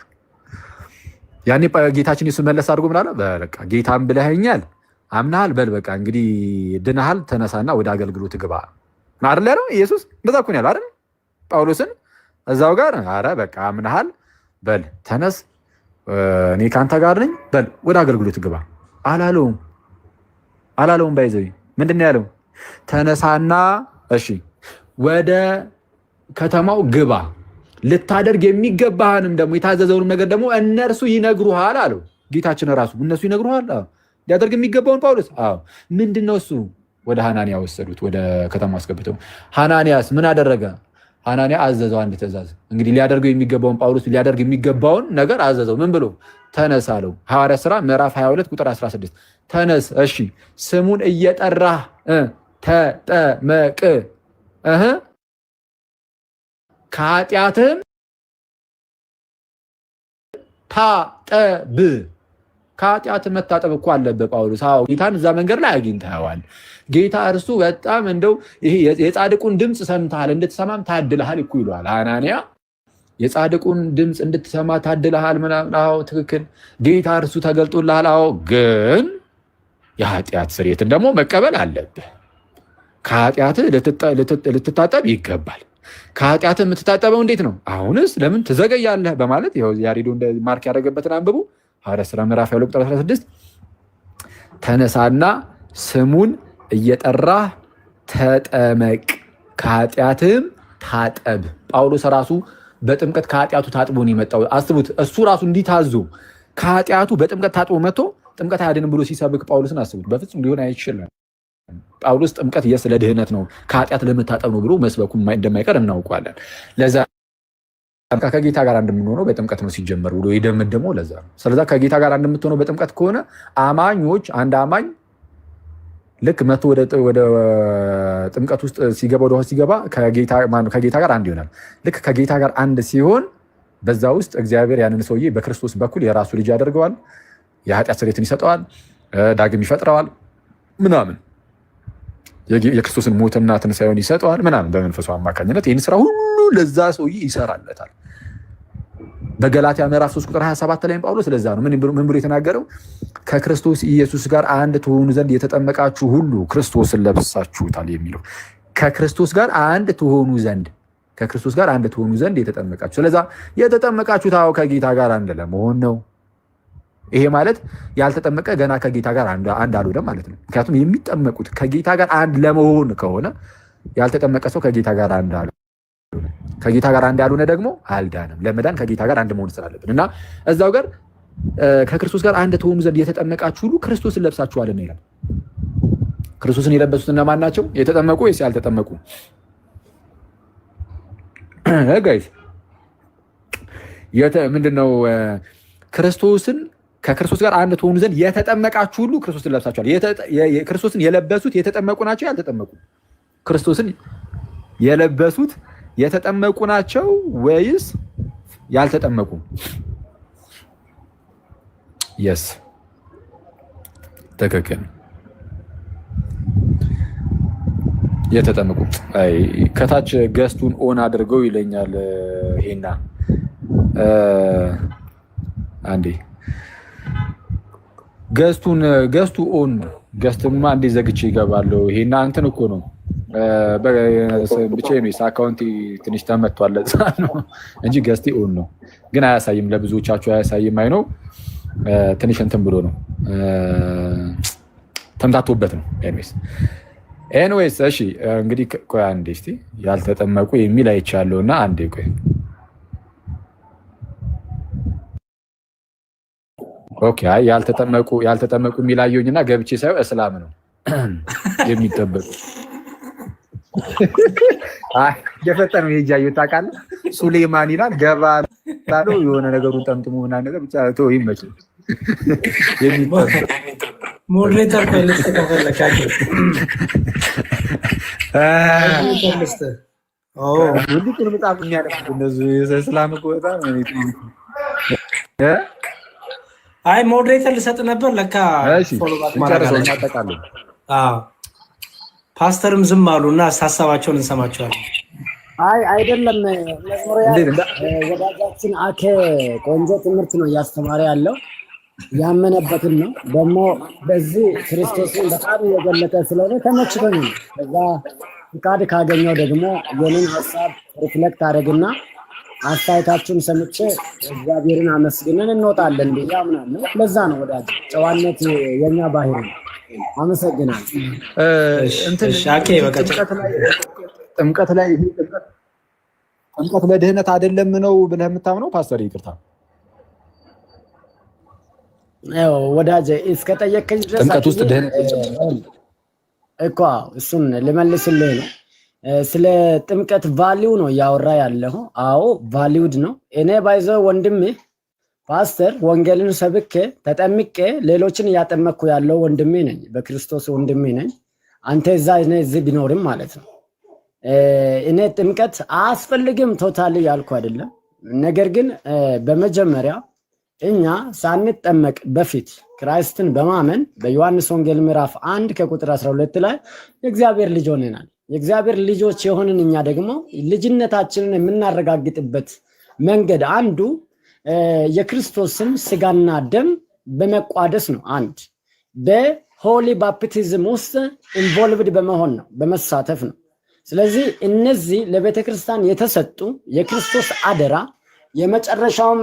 ያኔ ጌታችን ኢየሱስ መለስ አድርጎ ምን አለ? በቃ ጌታን ብለኸኛል፣ አምናሃል፣ በል በቃ እንግዲህ ድነሃል፣ ተነሳና ወደ አገልግሎት ግባ አይደል ያለው ኢየሱስ። እንደዛ እኮ ነው ያለው አይደል ጳውሎስን እዛው ጋር። አረ በቃ አምናሃል፣ በል ተነስ፣ እኔ ከአንተ ጋር ነኝ፣ በል ወደ አገልግሎት ግባ አላለውም። ባይዘይ ምንድን ነው ያለው? ተነሳና እሺ ወደ ከተማው ግባ፣ ልታደርግ የሚገባህንም ደግሞ የታዘዘውንም ነገር ደግሞ እነርሱ ይነግሩሃል አለው። ጌታችን ራሱ እነሱ ይነግሩሃል ሊያደርግ የሚገባውን ጳውሎስ። አዎ ምንድነው እሱ? ወደ ሐናንያ ወሰዱት፣ ወደ ከተማ አስገብተው። ሐናንያስ ምን አደረገ? ሐናንያ አዘዘው አንድ ትእዛዝ። እንግዲህ ሊያደርገው የሚገባውን ጳውሎስ ሊያደርግ የሚገባውን ነገር አዘዘው። ምን ብሎ? ተነስ አለው። ሐዋርያት ሥራ ምዕራፍ 22 ቁጥር 16 ተነስ፣ እሺ ስሙን እየጠራህ ተጠመቅ፣ ከኃጢአትም ታጠብ። ከኃጢአት መታጠብ እኮ አለበት ጳውሎስ። አዎ ጌታን እዛ መንገድ ላይ አግኝተኸዋል። ጌታ እርሱ በጣም እንደው ይሄ የጻድቁን ድምፅ ሰምተሃል፣ እንድትሰማም ታድልሃል እኮ ይለዋል ሐናንያ። የጻድቁን ድምፅ እንድትሰማ ታድልሃል ምናምን። አዎ ትክክል፣ ጌታ እርሱ ተገልጦልሃል። አዎ ግን የኃጢአት ስርየትን ደግሞ መቀበል አለብህ። ከኃጢአትህ ልትታጠብ ይገባል። ከኃጢአትህ የምትታጠበው እንዴት ነው? አሁንስ ለምን ትዘገያለህ? በማለት ያሬዶ ማርክ ያደረገበትን አንብቡ። ሐዋርያት ሥራ ምዕራፍ 22 ቁጥር 16 ተነሳና ስሙን እየጠራህ ተጠመቅ፣ ከኃጢአትህም ታጠብ። ጳውሎስ ራሱ በጥምቀት ከኃጢአቱ ታጥቦ ነው የመጣው። አስቡት፣ እሱ ራሱ እንዲታዙ ከኃጢአቱ በጥምቀት ታጥቦ መጥቶ ጥምቀት አያድንም ብሎ ሲሰብክ ጳውሎስን አስቡት። በፍጹም ሊሆን አይችልም። ጳውሎስ ጥምቀት ስለ ድህነት ነው ከኃጢአት ለመታጠብ ነው ብሎ መስበኩ እንደማይቀር እናውቋለን። ለዛ ከጌታ ጋር እንደምንሆነው በጥምቀት ነው ሲጀመር ብሎ የደመደመው ለዛ ነው። ስለዛ ከጌታ ጋር እንደምትሆነው በጥምቀት ከሆነ አማኞች፣ አንድ አማኝ ልክ መቶ ወደ ጥምቀት ውስጥ ሲገባ ወደ ሲገባ ከጌታ ጋር አንድ ይሆናል። ልክ ከጌታ ጋር አንድ ሲሆን በዛ ውስጥ እግዚአብሔር ያንን ሰውዬ በክርስቶስ በኩል የራሱ ልጅ ያደርገዋል፣ የኃጢአት ስርየትን ይሰጠዋል፣ ዳግም ይፈጥረዋል ምናምን፣ የክርስቶስን ሞትና ትንሣኤውን ይሰጠዋል ምናምን። በመንፈሱ አማካኝነት ይህን ስራ ሁሉ ለዛ ሰውዬ ይሰራለታል። በገላትያ ምዕራፍ 3 ቁጥር 27 ላይ ጳውሎስ ለዛ ነው ምን ብሎ የተናገረው? ከክርስቶስ ኢየሱስ ጋር አንድ ትሆኑ ዘንድ የተጠመቃችሁ ሁሉ ክርስቶስን ለብሳችሁታል የሚለው። ከክርስቶስ ጋር አንድ ትሆኑ ዘንድ የተጠመቃችሁ። ስለዛ የተጠመቃችሁት ከጌታ ጋር አንድ ለመሆን ነው። ይሄ ማለት ያልተጠመቀ ገና ከጌታ ጋር አንድ አልሆነም ማለት ነው። ምክንያቱም የሚጠመቁት ከጌታ ጋር አንድ ለመሆን ከሆነ ያልተጠመቀ ሰው ከጌታ ጋር አንድ አልሆነ፣ ከጌታ ጋር አንድ ያልሆነ ደግሞ አልዳንም። ለመዳን ከጌታ ጋር አንድ መሆን ስላለብን እና እዛው ጋር ከክርስቶስ ጋር አንድ ትሆኑ ዘንድ የተጠመቃችሁ ሁሉ ክርስቶስን ለብሳችኋል ነው ይላል። ክርስቶስን የለበሱት እነማን ናቸው? የተጠመቁ ወይስ ያልተጠመቁ? ጋይስ ምንድነው? ከክርስቶስ ጋር አንድ ትሆኑ ዘንድ የተጠመቃችሁ ሁሉ ክርስቶስን ለብሳችኋል። ክርስቶስን የለበሱት የተጠመቁ ናቸው ያልተጠመቁ? ክርስቶስን የለበሱት የተጠመቁ ናቸው ወይስ ያልተጠመቁ? የስ ትክክል። የተጠመቁ ከታች ገስቱን ኦን አድርገው ይለኛል። ይሄና አንዴ ገስቱ ኦን ነው። ገስትማ እንዴ ዘግቼ ይገባለሁ። ይሄና እንትን እኮ ነው ብቻ ነው አካውንቲ ትንሽ ተመቷል ነው እንጂ ገስቲ ኦን ነው። ግን አያሳይም፣ ለብዙዎቻችሁ አያሳይም። አይ ነው ትንሽ እንትን ብሎ ነው ተምታቶበት ነው። ኤኒዌይስ እሺ እንግዲህ ቆይ አንዴ እስቲ ያልተጠመቁ የሚል አይቻለውና አንዴ ቆይ ኦኬ። አይ ያልተጠመቁ የሚል አየሁኝና ገብቼ ሳይው እስላም ነው የሚጠበቁ። አይ የፈጠነው የጃዩ ታውቃለህ፣ ሱሌማን ይላል ገባ ታለው የሆነ ነገሩን ጠምጥሞና ነገር ብቻ ተው ይመች የሚጠበቁ ሞዴሬተር ፈልስት ከፈለካችሁ ሁሉ በጣም የሚያነሱ እነዚህ እስላም እኮ በጣም አይ ሞዴሬተር ልሰጥ ነበር ለካ ፎሎ ባክ ማድረግ ፓስተርም ዝም አሉና ሀሳባቸውን እንሰማቸዋለን። አይ አይደለም ወዳጃችን አኬ ቆንጆ ትምህርት ነው እያስተማረ ያለው ያመነበትን ነው። ደግሞ በዚህ ክርስቶስን በጣም የገለጠ ስለሆነ ተመችቶኝ ነው። ከዛ ፍቃድ ካገኘው ደግሞ የኔን ሀሳብ ሪፍሌክት አድርግና አስተያየታችሁን ሰምቼ እግዚአብሔርን አመስግነን እንወጣለን ብዬ አምናለሁ። ለዛ ነው ወዳጅ ጨዋነት የኛ ባህሪ ነው። አመሰግናለሁ። ጥምቀት ለድህነት አይደለም ነው ብለህ የምታምነው ፓስተር? ይቅርታ ወዳጄ እስከጠየቀኝ ድረስ ጥምቀት ውስጥ ድህነት እኮ እሱን ልመልስልህ ነው። ስለ ጥምቀት ቫሊው ነው እያወራ ያለው። አዎ ቫሊውድ ነው። እኔ ባይዘው ወንድሜ ፓስተር ወንጌልን ሰብኬ ተጠምቄ ሌሎችን እያጠመቅኩ ያለው ወንድሜ ነኝ፣ በክርስቶስ ወንድሜ ነኝ። አንተ እዛ እኔ እዚህ ቢኖርም ማለት ነው። እኔ ጥምቀት አያስፈልግም ቶታሊ ያልኩ አይደለም። ነገር ግን በመጀመሪያ እኛ ሳንጠመቅ በፊት ክራይስትን በማመን በዮሐንስ ወንጌል ምዕራፍ 1 ከቁጥር 12 ላይ የእግዚአብሔር ልጅ ሆነናል። የእግዚአብሔር ልጆች የሆንን እኛ ደግሞ ልጅነታችንን የምናረጋግጥበት መንገድ አንዱ የክርስቶስን ስጋና ደም በመቋደስ ነው። አንድ በሆሊ ባፕቲዝም ውስጥ ኢንቮልቭድ በመሆን ነው፣ በመሳተፍ ነው። ስለዚህ እነዚህ ለቤተክርስቲያን የተሰጡ የክርስቶስ አደራ የመጨረሻውም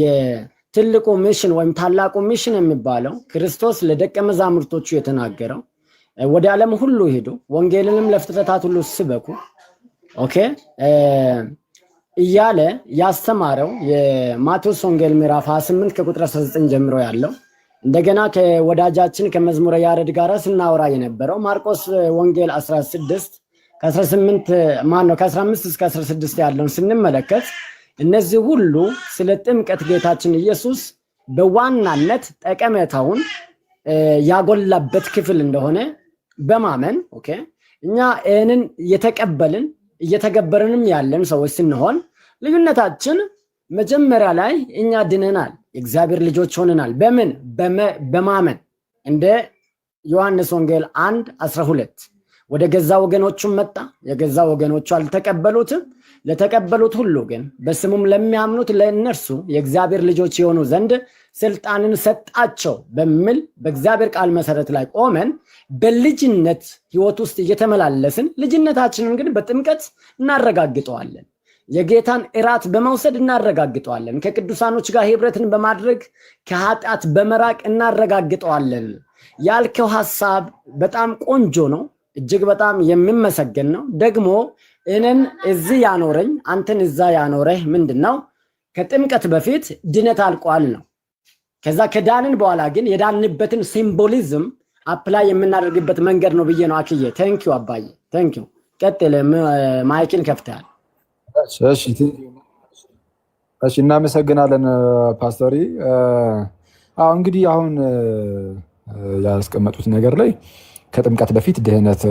የትልቁ ሚሽን ወይም ታላቁ ሚሽን የሚባለው ክርስቶስ ለደቀ መዛሙርቶቹ የተናገረው ወደ ዓለም ሁሉ ሄዱ ወንጌልንም ለፍጥረታት ሁሉ ስበኩ ኦኬ እያለ ያስተማረው የማቴዎስ ወንጌል ምዕራፍ 28 ከቁጥር 19 ጀምሮ ያለው እንደገና ከወዳጃችን ከመዝሙረ ያሬድ ጋር ስናወራ የነበረው ማርቆስ ወንጌል 16 ከ18 ከ15 እስከ 16 ያለውን ስንመለከት እነዚህ ሁሉ ስለ ጥምቀት ጌታችን ኢየሱስ በዋናነት ጠቀሜታውን ያጎላበት ክፍል እንደሆነ በማመን ኦኬ እኛ እንን የተቀበልን እየተገበረንም ያለን ሰዎች ስንሆን ልዩነታችን መጀመሪያ ላይ እኛ ድነናል፣ የእግዚአብሔር ልጆች ሆነናል። በምን በማመን እንደ ዮሐንስ ወንጌል 1:12 ወደ ገዛ ወገኖቹ መጣ፣ የገዛ ወገኖቹ አልተቀበሉትም። ለተቀበሉት ሁሉ ግን በስሙም ለሚያምኑት ለእነርሱ የእግዚአብሔር ልጆች የሆኑ ዘንድ ስልጣንን ሰጣቸው በሚል በእግዚአብሔር ቃል መሰረት ላይ ቆመን በልጅነት ህይወት ውስጥ እየተመላለስን ልጅነታችንን ግን በጥምቀት እናረጋግጠዋለን። የጌታን እራት በመውሰድ እናረጋግጠዋለን። ከቅዱሳኖች ጋር ህብረትን በማድረግ ከኃጢአት በመራቅ እናረጋግጠዋለን። ያልከው ሐሳብ በጣም ቆንጆ ነው፣ እጅግ በጣም የሚመሰገን ነው። ደግሞ እነን እዚህ ያኖረኝ አንተን እዛ ያኖረህ ምንድነው? ከጥምቀት በፊት ድነት አልቋል ነው። ከዛ ከዳንን በኋላ ግን የዳንበትን ሲምቦሊዝም አፕላይ የምናደርግበት መንገድ ነው ብዬ ነው። አክዬ ቴንኪው አባዬ ቴንኪው። ቀጥል፣ ማይክን ከፍተሃል። እሺ እናመሰግናለን ፓስተሪ። እንግዲህ አሁን ያስቀመጡት ነገር ላይ ከጥምቀት በፊት ድህነት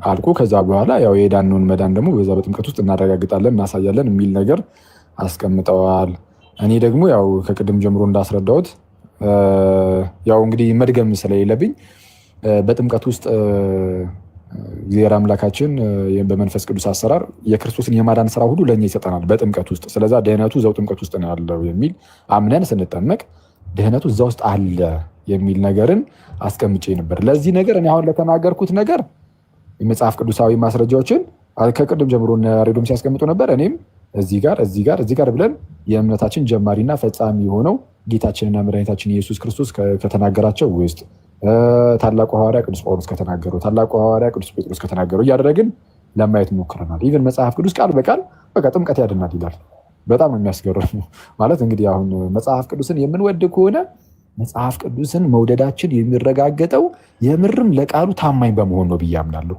አልቆ ከዛ በኋላ ያው የዳነውን መዳን ደግሞ በዛ በጥምቀት ውስጥ እናረጋግጣለን እናሳያለን የሚል ነገር አስቀምጠዋል። እኔ ደግሞ ያው ከቅድም ጀምሮ እንዳስረዳሁት ያው እንግዲህ መድገም ስለሌለብኝ በጥምቀት ውስጥ እግዚአብሔር አምላካችን በመንፈስ ቅዱስ አሰራር የክርስቶስን የማዳን ስራ ሁሉ ለኛ ይሰጠናል በጥምቀት ውስጥ። ስለዛ ድህነቱ እዛው ጥምቀት ውስጥ ነው ያለው የሚል አምነን ስንጠመቅ ድህነቱ እዛ ውስጥ አለ የሚል ነገርን አስቀምጬ ነበር። ለዚህ ነገር እኔ አሁን ለተናገርኩት ነገር የመጽሐፍ ቅዱሳዊ ማስረጃዎችን ከቅድም ጀምሮ ሬዶም ሲያስቀምጡ ነበር። እኔም እዚህ ጋር ብለን የእምነታችን ጀማሪና ፈጻሚ የሆነው ጌታችንና መድኃኒታችን ኢየሱስ ክርስቶስ ከተናገራቸው ውስጥ ታላቁ ሐዋርያ ቅዱስ ጳውሎስ ከተናገረው፣ ታላቁ ሐዋርያ ቅዱስ ጴጥሮስ ከተናገረው እያደረግን ለማየት ሞክረናል። ኢቭን መጽሐፍ ቅዱስ ቃል በቃል በቃ ጥምቀት ያድናል ይላል። በጣም የሚያስገርም ማለት እንግዲህ አሁን መጽሐፍ ቅዱስን የምንወድ ከሆነ መጽሐፍ ቅዱስን መውደዳችን የሚረጋገጠው የምርም ለቃሉ ታማኝ በመሆን ነው ብዬ አምናለሁ።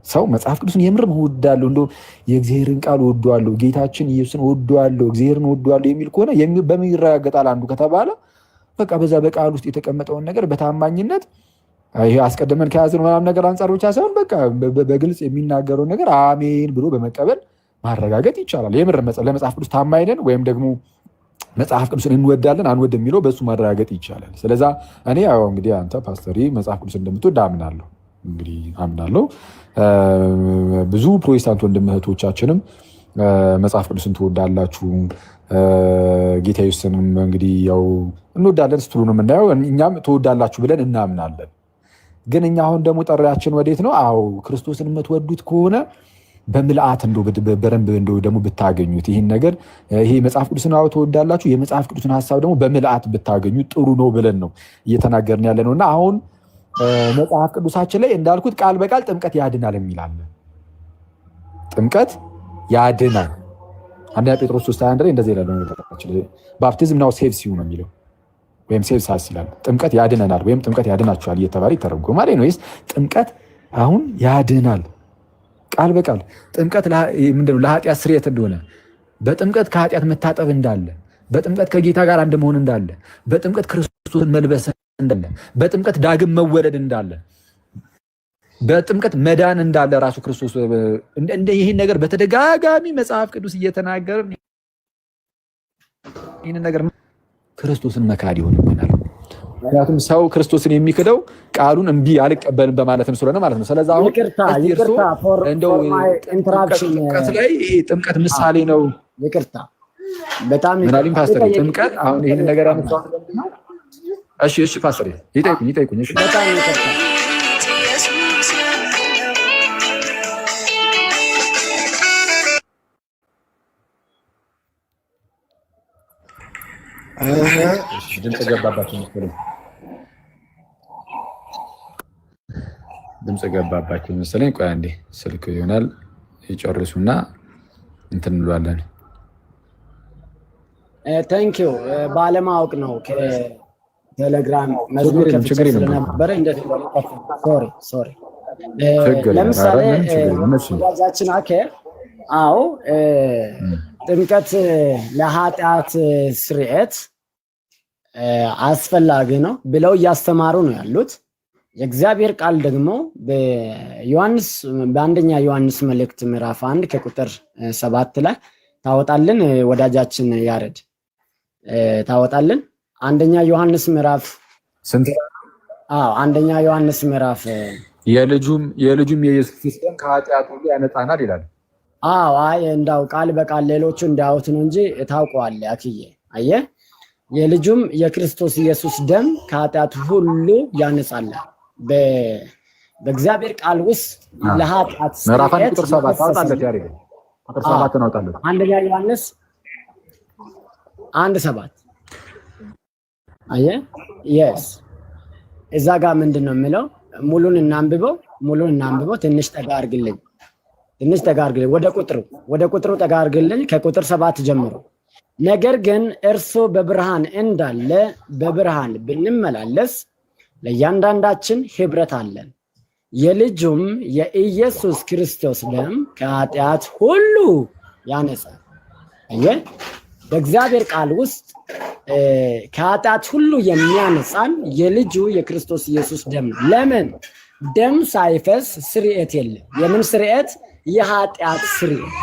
ሰው መጽሐፍ ቅዱስን የምርም እወዳለሁ እንደው የእግዚአብሔርን ቃል እወደዋለሁ፣ ጌታችን ኢየሱስን እወደዋለሁ፣ እግዚአብሔርን እወደዋለሁ የሚል ከሆነ በምን ይረጋገጣል አንዱ ከተባለ በቃ በዛ በቃል ውስጥ የተቀመጠውን ነገር በታማኝነት ይሄ አስቀድመን ከያዝነው ምናምን ነገር አንጻር ብቻ ሳይሆን በቃ በግልጽ የሚናገረውን ነገር አሜን ብሎ በመቀበል ማረጋገጥ ይቻላል። የምር ለመጽሐፍ ቅዱስ ታማኝ ነን ወይም ደግሞ መጽሐፍ ቅዱስን እንወዳለን አንወድም የሚለው በሱ ማረጋገጥ ይቻላል። ስለዛ እኔ ያው እንግዲህ አንተ ፓስተሪ መጽሐፍ ቅዱስ እንደምትወድ አምናለሁ። ብዙ ፕሮቴስታንት ወንድም እህቶቻችንም መጽሐፍ ቅዱስን ትወዳላችሁ፣ ጌታ ኢየሱስንም እንግዲህ ያው እንወዳለን ስትሉ ነው የምናየው። እኛም ትወዳላችሁ ብለን እናምናለን። ግን እኛ አሁን ደግሞ ጠሪያችን ወዴት ነው? አዎ ክርስቶስን የምትወዱት ከሆነ በምልአት በደንብ ደግሞ ብታገኙት ይህን ነገር ይሄ መጽሐፍ ቅዱስን አዎ ትወዳላችሁ፣ የመጽሐፍ ቅዱስን ሀሳብ ደግሞ በምልአት ብታገኙት ጥሩ ነው ብለን ነው እየተናገርን ያለ ነው። እና አሁን መጽሐፍ ቅዱሳችን ላይ እንዳልኩት ቃል በቃል ጥምቀት ያድናል የሚላለን። ጥምቀት ያድናል። አንደኛ ጴጥሮስ 3:21 ላይ እንደዚህ ይላል። ባፕቲዝም ናው ሴቭስ ዩ ነው የሚለው ወይም ሴቭስ አስ ይላል። ጥምቀት ያድነናል ወይም ጥምቀት ያድናችኋል እየተባለ ይተረጎማል ነው። ጥምቀት አሁን ያድናል ቃል በቃል ጥምቀት ምንድነው? ለኃጢአት ስርየት እንደሆነ፣ በጥምቀት ከኃጢአት መታጠብ እንዳለ፣ በጥምቀት ከጌታ ጋር አንድ መሆን እንዳለ፣ በጥምቀት ክርስቶስን መልበስ እንዳለ፣ በጥምቀት ዳግም መወለድ እንዳለ፣ በጥምቀት መዳን እንዳለ ራሱ ክርስቶስ ይህን ነገር በተደጋጋሚ መጽሐፍ ቅዱስ እየተናገረ ይህን ነገር ክርስቶስን መካድ ይሆንብናል። ምክንያቱም ሰው ክርስቶስን የሚክደው ቃሉን እምቢ አልቀበልም በማለትም ስለሆነ ማለት ነው። ስለዚህ አሁን ጥምቀት ላይ ጥምቀት ምሳሌ ነው። ይቅርታ በጣም ምናልም ፓስተር ጥምቀት አሁን ይሄን ነገር አመጣው። እሺ ፓስተር ይጠይቁኝ። እሺ በጣም ይቅርታ ድምፅ ገባባቸው መሰለኝ። ቆይ አንዴ ስልክ ይሆናል ይጨርሱና እንትን እንለዋለን። ታንኪዩ ባለማወቅ ነው ከቴሌግራም መዝሙር ከፍቼ ስለነበረ ሶሪ ለምሳሌ ወዳጃችን አከ አዎ ጥምቀት ለኃጢአት ስርየት አስፈላጊ ነው ብለው እያስተማሩ ነው ያሉት። የእግዚአብሔር ቃል ደግሞ በአንደኛ ዮሐንስ መልእክት ምዕራፍ 1 ከቁጥር 7 ላይ ታወጣልን። ወዳጃችን ያሬድ ታወጣልን። አንደኛ ዮሐንስ ምዕራፍ ስንት? አንደኛ ዮሐንስ ምዕራፍ የልጁም የኢየሱስ ክርስቶስ ከኃጢአት ሁሉ ያነጻናል ይላል። እንዳው ቃል በቃል ሌሎቹ እንዳያዩት ነው እንጂ ታውቀዋለህ አክዬ። አየህ የልጁም የክርስቶስ ኢየሱስ ደም ከኃጢአት ሁሉ ያነጻል። በእግዚአብሔር ቃል ውስጥ ለኃጢአት ምዕራፍ 1 ቁጥር 7 ታውጣለህ ያሬድ። ቁጥር 7 ታውጣለህ። አንደኛ ዮሐንስ 1:7 አየህ yes እዛ ጋር ምንድነው የሚለው? ሙሉን እናንብበው። ትንሽ ጠጋ አድርግልኝ። ወደ ቁጥሩ ጠጋ አድርግልኝ። ከቁጥር 7 ጀምሮ ነገር ግን እርሱ በብርሃን እንዳለ በብርሃን ብንመላለስ ለእያንዳንዳችን ህብረት አለን። የልጁም የኢየሱስ ክርስቶስ ደም ከኃጢአት ሁሉ ያነጻል። በእግዚአብሔር ቃል ውስጥ ከኃጢአት ሁሉ የሚያነጻን የልጁ የክርስቶስ ኢየሱስ ደም ነው። ለምን? ደም ሳይፈስ ስርየት የለም። የምን ስርየት? የኃጢአት ስርየት።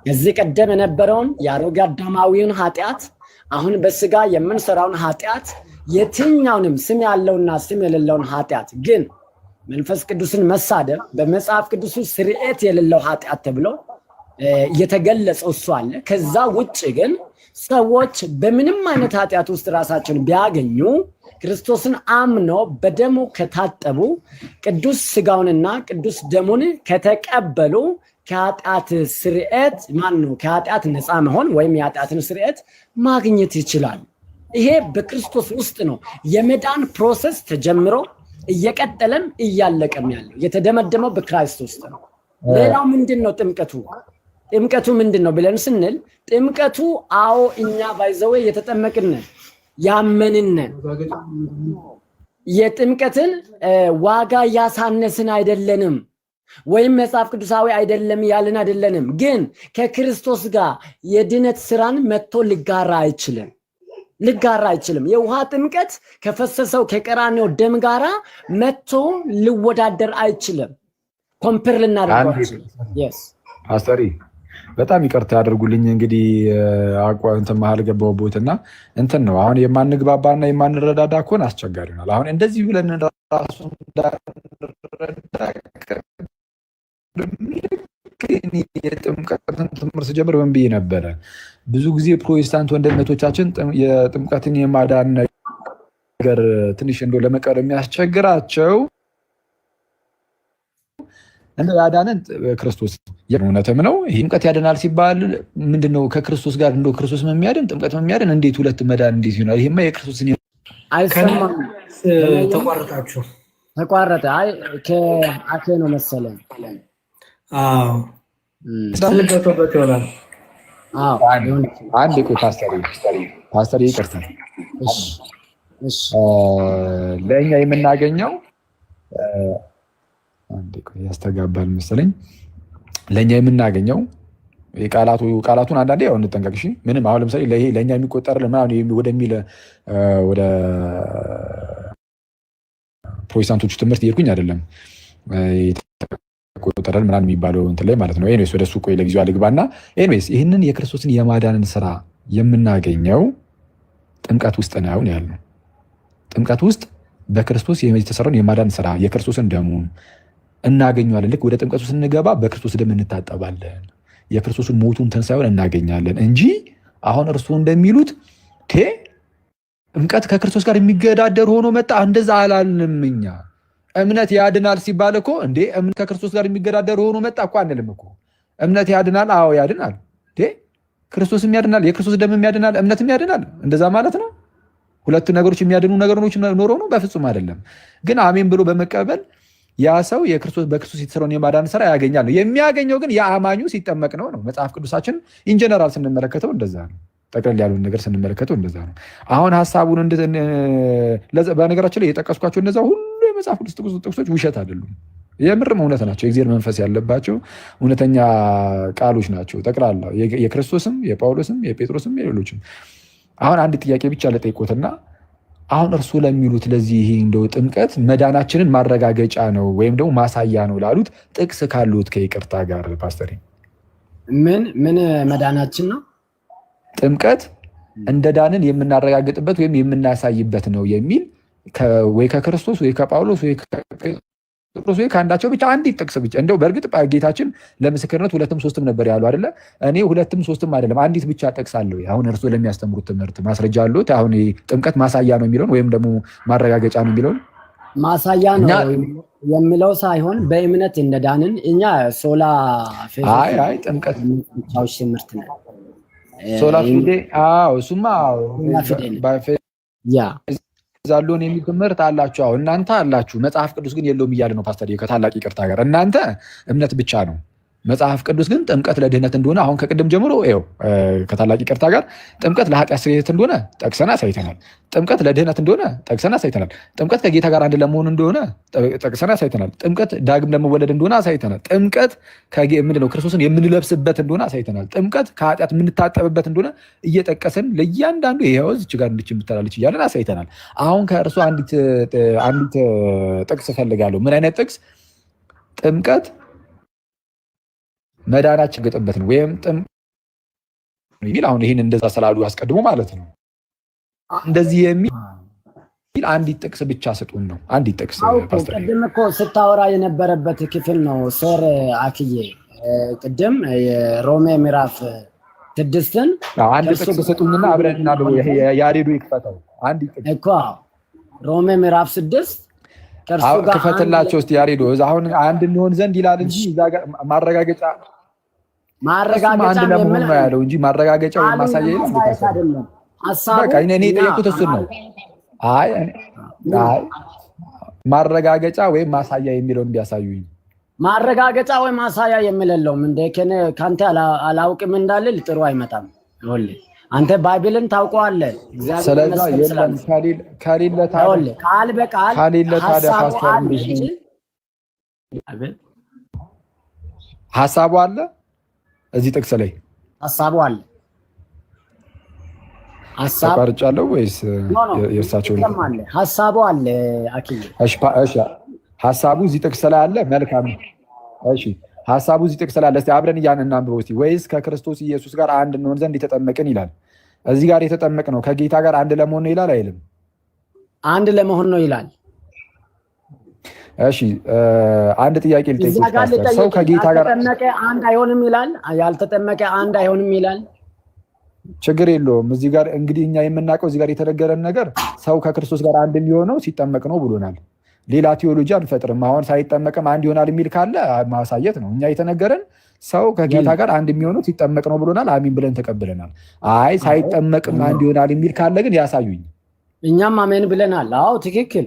ከዚህ ቀደም የነበረውን የአሮጌ አዳማዊውን ኃጢአት፣ አሁን በስጋ የምንሰራውን ኃጢአት፣ የትኛውንም ስም ያለውና ስም የሌለውን ኃጢአት ግን መንፈስ ቅዱስን መሳደብ በመጽሐፍ ቅዱስ ስርዓት የሌለው ኃጢአት ተብሎ የተገለጸው እሱ አለ። ከዛ ውጭ ግን ሰዎች በምንም አይነት ኃጢአት ውስጥ ራሳቸውን ቢያገኙ ክርስቶስን አምኖ በደሙ ከታጠቡ ቅዱስ ስጋውንና ቅዱስ ደሙን ከተቀበሉ ከኃጢአት ስርዓት ከኃጢአት ነፃ መሆን ወይም የኃጢአትን ስርዓት ማግኘት ይችላል። ይሄ በክርስቶስ ውስጥ ነው። የመዳን ፕሮሰስ ተጀምሮ እየቀጠለም እያለቀም ያለው የተደመደመው በክርስቶስ ውስጥ ነው። ሌላው ምንድን ነው? ጥምቀቱ ምንድን ነው ብለን ስንል ጥምቀቱ እኛ ባይዘው የተጠመቅን ያመንን የጥምቀትን ዋጋ ያሳነስን አይደለንም፣ ወይም መጽሐፍ ቅዱሳዊ አይደለም ያልን አይደለንም። ግን ከክርስቶስ ጋር የድነት ስራን መጥቶ ሊጋራ አይችልም። የውሃ ጥምቀት ከፈሰሰው ከቀራንዮ ደም ጋራ መጥቶ ሊወዳደር አይችልም። ኮምፔር ልናደርገው አይችልም። አስተሪ በጣም ይቅርታ ያደርጉልኝ። እንግዲህ እንትን መሀል ገባሁበትና እንትን ነው አሁን የማንግባባና የማንረዳዳ ከሆነ አስቸጋሪ ይሆናል። አሁን እንደዚህ ብለን ራሱ የጥምቀትን ትምህርት ስጀምር ምን ብዬ ነበረ? ብዙ ጊዜ ፕሮቴስታንት ወንድሞቻችን የጥምቀትን የማዳን ነገር ትንሽ እንደው ለመቀር የሚያስቸግራቸው እንደ ያዳነን ክርስቶስ እውነትም ነው። ይህ ጥምቀት ያድናል ሲባል ምንድነው? ከክርስቶስ ጋር እንደው ክርስቶስ የሚያድን ጥምቀት የሚያድን እንዴት ሁለት መዳን እንዴት ይሆናል? ይሄማ የክርስቶስን አይሰማም። ተቋረጣችሁ? ተቋረጠ። ከአኬ ነው መሰለኝ። ስለገቶበት ይሆናል። አንድ ቆይ ፓስተር ይቅርታ፣ ለእኛ የምናገኘው አንዴ ቆይ ያስተጋባል መሰለኝ። ለኛ የምናገኘው ቃላቱን አንዳንዴ ያው እንጠንቀቅ። እሺ ምንም አሁን ለምሳሌ ለኛ የሚቆጠር ወደ ፕሮቴስታንቶቹ ትምህርት እየሄድኩኝ አይደለም። ቆጠረል ምናምን የሚባለው እንትን ላይ ማለት ነው። ኤኒዌይስ ወደ እሱ ቆይ ለጊዜው አልግባና፣ ኤኒዌይስ ይህንን የክርስቶስን የማዳንን ስራ የምናገኘው ጥምቀት ውስጥ ነው ያልነው። ጥምቀት ውስጥ በክርስቶስ የተሰራውን የማዳን ስራ የክርስቶስን ደሙን እናገኘዋለን። ልክ ወደ ጥምቀቱ ስንገባ በክርስቶስ ደም እንታጠባለን። የክርስቶስን ሞቱን ትንሣኤውን እናገኛለን እንጂ አሁን እርሱ እንደሚሉት ጥምቀት ከክርስቶስ ጋር የሚገዳደር ሆኖ መጣ እንደዛ አላልንም። እኛ እምነት ያድናል ሲባል እኮ እንዴ እምነት ከክርስቶስ ጋር የሚገዳደር ሆኖ መጣ እኮ አንልም እኮ። እምነት ያድናል፣ አዎ ያድናል። ክርስቶስም ያድናል፣ የክርስቶስ ደምም ያድናል፣ እምነትም ያድናል። እንደዛ ማለት ነው። ሁለቱ ነገሮች የሚያድኑ ነገሮች ኖረው ነው? በፍጹም አይደለም። ግን አሜን ብሎ በመቀበል ያ ሰው በክርስቶስ የተሰራውን የማዳን ስራ ያገኛል። የሚያገኘው ግን የአማኙ ሲጠመቅ ነው። መጽሐፍ ቅዱሳችን ኢንጀነራል ስንመለከተው እንደዛ ነው። ጠቅለል ያሉን ነገር ስንመለከተው እንደዛ ነው። አሁን ሀሳቡን በነገራችን ላይ የጠቀስኳቸው እነዛ ሁሉ የመጽሐፍ ቅዱስ ጥቅሶች ውሸት አይደሉም፣ የምርም እውነት ናቸው። የእግዚአብሔር መንፈስ ያለባቸው እውነተኛ ቃሎች ናቸው። ጠቅላላ የክርስቶስም የጳውሎስም የጴጥሮስም የሌሎችም። አሁን አንድ ጥያቄ ብቻ ለጠይቆትና አሁን እርሱ ለሚሉት ለዚህ እንደው ጥምቀት መዳናችንን ማረጋገጫ ነው ወይም ደግሞ ማሳያ ነው ላሉት ጥቅስ ካሉት ከይቅርታ ጋር ፓስተር፣ ምን መዳናችን ነው? ጥምቀት እንደ ዳንን የምናረጋግጥበት ወይም የምናሳይበት ነው የሚል ወይ ከክርስቶስ ወይ ከጳውሎስ ወይ ከጴጥሮስ ወይ ከአንዳቸው ብቻ አንዲት ጥቅስ ብቻ። እንደው በእርግጥ ጌታችን ለምስክርነት ሁለትም ሶስትም ነበር ያሉ አይደለ? እኔ ሁለትም ሶስትም አይደለም አንዲት ብቻ ጥቅስ አለው። አሁን እርሱ ለሚያስተምሩት ትምህርት ማስረጃ አሉት? አሁን ጥምቀት ማሳያ ነው የሚለውን ወይም ደግሞ ማረጋገጫ ነው የሚለውን ማሳያ ነው የሚለው ሳይሆን በእምነት እንደዳንን እኛ ሶላ ጥምቀት ብቻዎች ትምህርት ነው። ሶላ ፊዴ እሱማ ዛሎን የሚል ትምህርት አላችሁ። እናንተ አላችሁ፣ መጽሐፍ ቅዱስ ግን የለውም እያለ ነው ፓስተር። ከታላቅ ይቅርታ ጋር እናንተ እምነት ብቻ ነው፣ መጽሐፍ ቅዱስ ግን ጥምቀት ለድህነት እንደሆነ አሁን ከቅድም ጀምሮ ይኸው ከታላቅ ይቅርታ ጋር ጥምቀት ለኃጢአት ስርየት እንደሆነ ጠቅሰን አሳይተናል። ጥምቀት ለድህነት እንደሆነ ጠቅሰን አሳይተናል። ጥምቀት ከጌታ ጋር አንድ ለመሆን እንደሆነ ጠቅሰን አሳይተናል። ጥምቀት ዳግም ለመወለድ እንደሆነ አሳይተናል። ጥምቀት ምንድነው? ክርስቶስን የምንለብስበት እንደሆነ አሳይተናል። ጥምቀት ከኃጢአት የምንታጠብበት እንደሆነ እየጠቀስን ለእያንዳንዱ ይኸው እዚች ጋር እንድች የምትላለች እያለን አሳይተናል። አሁን ከእርሱ አንዲት ጥቅስ እፈልጋለሁ። ምን አይነት ጥቅስ? ጥምቀት መዳናችን ገጠበት ነው ወይም የሚል አሁን ይህን እንደዛ ስላሉ አስቀድሞ ማለት ነው እንደዚህ የሚል አንዲት ጥቅስ ብቻ ስጡን ነው። አንዲት ጥቅስ ፓስተር። ቅድም እኮ ስታወራ የነበረበት ክፍል ነው ሶር አክዬ። ቅድም የሮሜ ምዕራፍ 6ን አንድ ጥቅስ ስጡኝና አብረን እናለው። ያሬዱ ይክፈተው። አንዲት ጥቅስ እኮ ሮሜ ምዕራፍ 6 ከርሱ ጋር ክፈትላቸው እስቲ ያሬዱ። አሁን አንድ እንሆን ዘንድ ይላል እንጂ እዛ ጋር ማረጋገጫ አንድ ለመሆን ነው ያለው እንጂ ማረጋገጫ ወይ ማሳያ ይላል። በቃ እኔ የጠየቁት እሱን ነው። አይ ማረጋገጫ ወይም ማሳያ የሚለውን ቢያሳዩኝ። ማረጋገጫ ወይ ማሳያ የሚለለው እንደ ካንተ አላውቅም እንዳልል ጥሩ አይመጣም። አንተ ባይብልን ታውቀዋለህ። ስለዚህ የለም ከሌለ ታዲያ ቃል በቃል ከሌለ ታዲያ ፓስተር ሐሳቡ አለ እዚህ ጥቅስ ላይ ሐሳቡ አለ። ተቋርጫለሁ ወይስ የእርሳቸው ሐሳቡ አለ? አኪዬ እሺ ሐሳቡ እዚህ ጥቅስ ላይ አለ። መልካም እሺ ሐሳቡ እዚህ ጥቅስ ላይ አለ። እስቲ አብረን እናንብበው እስቲ። ወይስ ከክርስቶስ ኢየሱስ ጋር አንድ እንሆን ዘንድ የተጠመቅን ይላል። እዚህ ጋር የተጠመቅ ነው ከጌታ ጋር አንድ ለመሆን ነው ይላል አይልም? አንድ ለመሆን ነው ይላል። እሺ አንድ ጥያቄ ልጠይቅህ። ሰው ከጌታ ጋር የተጠመቀ አንድ አይሆንም ይላል፣ ያልተጠመቀ አንድ አይሆንም ይላል። ችግር የለውም። እዚህ ጋር እንግዲህ እኛ የምናውቀው እዚህ ጋር የተነገረን ነገር ሰው ከክርስቶስ ጋር አንድ የሚሆነው ሲጠመቅ ነው ብሎናል። ሌላ ቴዎሎጂ አንፈጥርም። አሁን ሳይጠመቅም አንድ ይሆናል የሚል ካለ ማሳየት ነው። እኛ የተነገረን ሰው ከጌታ ጋር አንድ የሚሆነው ሲጠመቅ ነው ብሎናል። አሚን ብለን ተቀብለናል። አይ ሳይጠመቅም አንድ ይሆናል የሚል ካለ ግን ያሳዩኝ። እኛም አሜን ብለናል። አዎ ትክክል።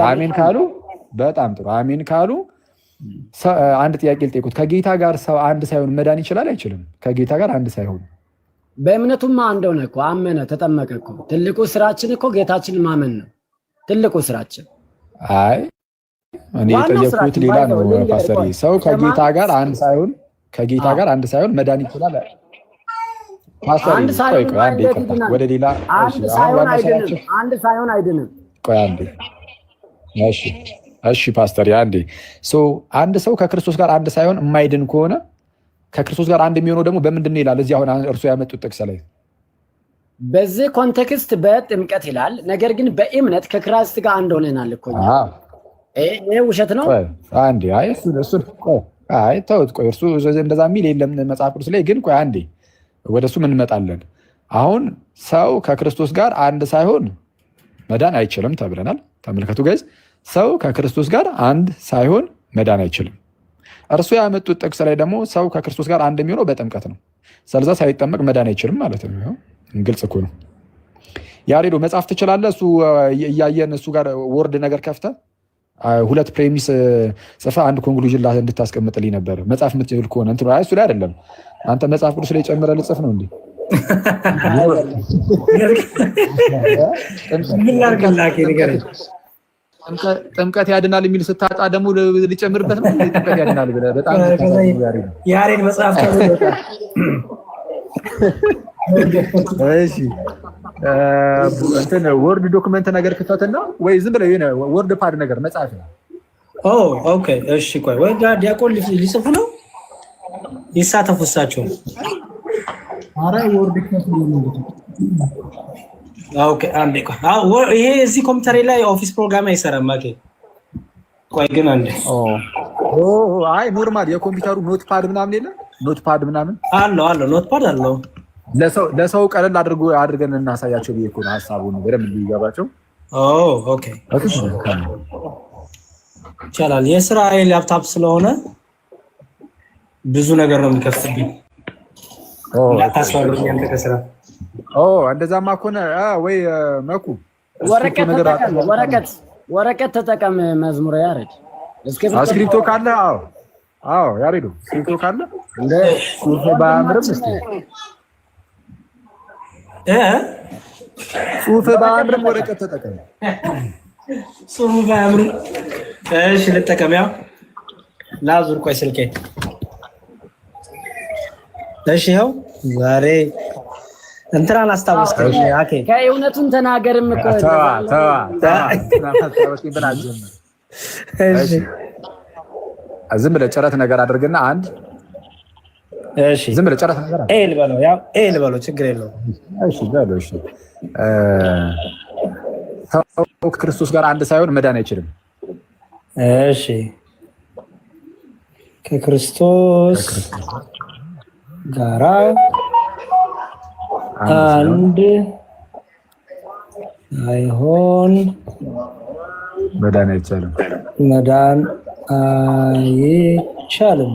አሜን ካሉ በጣም ጥሩ። አሜን ካሉ አንድ ጥያቄ ልጠይቁት። ከጌታ ጋር ሰው አንድ ሳይሆን መዳን ይችላል አይችልም? ከጌታ ጋር አንድ ሳይሆን በእምነቱማ አንድ ሆነ እኮ አመነ፣ ተጠመቀ እኮ። ትልቁ ስራችን እኮ ጌታችንን ማመን ነው ትልቁ ስራችን። አይ እኔ የጠየኩት ሌላ ነው ፓስተር። ሰው ከጌታ ጋር አንድ ሳይሆን መዳን ይችላል ፓስተር? ወደ ሌላ አንድ ሳይሆን አይድንም። ቆይ አንዴ እሺ ፓስተር አንዴ። አንድ ሰው ከክርስቶስ ጋር አንድ ሳይሆን የማይድን ከሆነ ከክርስቶስ ጋር አንድ የሚሆነው ደግሞ በምንድን ነው ይላል? እዚህ አሁን እርሱ ያመጡት ጥቅስ ላይ በዚህ ኮንቴክስት በጥምቀት ይላል። ነገር ግን በእምነት ከክርስቶስ ጋር አንድ ሆነናል እኮ። ይሄ ውሸት ነው አንዴ። አይ ተውት። ቆይ እርሱ እንደዛ የሚል የለም መጽሐፍ ቅዱስ ላይ። ግን ቆይ አንዴ ወደ እሱ እንመጣለን። አሁን ሰው ከክርስቶስ ጋር አንድ ሳይሆን መዳን አይችልም ተብለናል። ተመልከቱ ጋይስ፣ ሰው ከክርስቶስ ጋር አንድ ሳይሆን መዳን አይችልም። እርሱ ያመጡት ጥቅስ ላይ ደግሞ ሰው ከክርስቶስ ጋር አንድ የሚሆነው በጥምቀት ነው። ስለዛ ሳይጠመቅ መዳን አይችልም ማለት ነው። ግልጽ እኮ ነው። ያሬዶ መጽሐፍ ትችላለህ? እሱ እያየን እሱ ጋር ወርድ ነገር ከፍተህ ሁለት ፕሬሚስ ጽፈህ አንድ ኮንክሉዥን እንድታስቀምጥልኝ ነበር። መጽሐፍ የምትችል ከሆነ እንትን እሱ ላይ አይደለም። አንተ መጽሐፍ ቅዱስ ላይ ጨምረህ ልጽፍ ነው እንዴ? ጥምቀት ያድናል የሚል ስታጣ ደግሞ ሊጨምርበት ነው። ጥምቀት ያድናል ብለህ በጣም ያሬድ መጽሐፍ እሺ እንትን ወርድ ዶክመንት ነገር ክፈትና ወይ ዝም ብለህ የሆነ ወርድ ፓድ ነገር መጽሐፍ ነው። ኦኬ እሺ። ቆይ ወይ ዲያቆን ሊጽፉ ነው ይሳተፉ እሳቸው። ኧረ ወርድ ክፈት ነው። ኦኬ አንዴ ቆይ። ይሄ እዚህ ኮምፒውተር ላይ ኦፊስ ፕሮግራም አይሰራም። ቆይ ግን አንዴ አይ ኖርማል የኮምፒውተሩ ኖት ፓድ ምናምን የለም? ኖት ፓድ ምናምን አለው ኖት ፓድ አለው። ለሰው ቀለል አድርገን እናሳያቸው ብዬ እኮ ነው ሀሳቡን በደንብ እንዲገባቸው። ኦኬ ይቻላል። የስራ ላፕቶፕ ስለሆነ ብዙ ነገር ነው የሚከፍትብኝ። ታስፈራኝ አንተ ከስራ እንደዛማ ከሆነ ወይ መኩ ወረቀት ተጠቀም። መዝሙር ያሬድ እስክሪፕቶ ካለ ያሬዱ እስክሪፕቶ ካለ እንደ ጽሁፍ ባያምርም እስኪ ጽሁፍ ባያምርም ወረቀት ተጠቀም። ጽሁፍ ባያምርም እሺ ልጠቀም። ያው ላዙር። ቆይ ስልኬ እሺ ይኸው ዛሬ እንትናን አስታወስከኝ። ከእውነቱን ተናገርም እኮ ዝም ብለህ ጭረት ነገር አድርግና አንድ ዝም ብለህ ጭረት ነገር ልበለው ችግር የለውም። ሰው ከክርስቶስ ጋር አንድ ሳይሆን መዳን አይችልም። እሺ ከክርስቶስ ጋራ አንድ አይሆን መዳን አይቻልም። መዳን አይቻልም።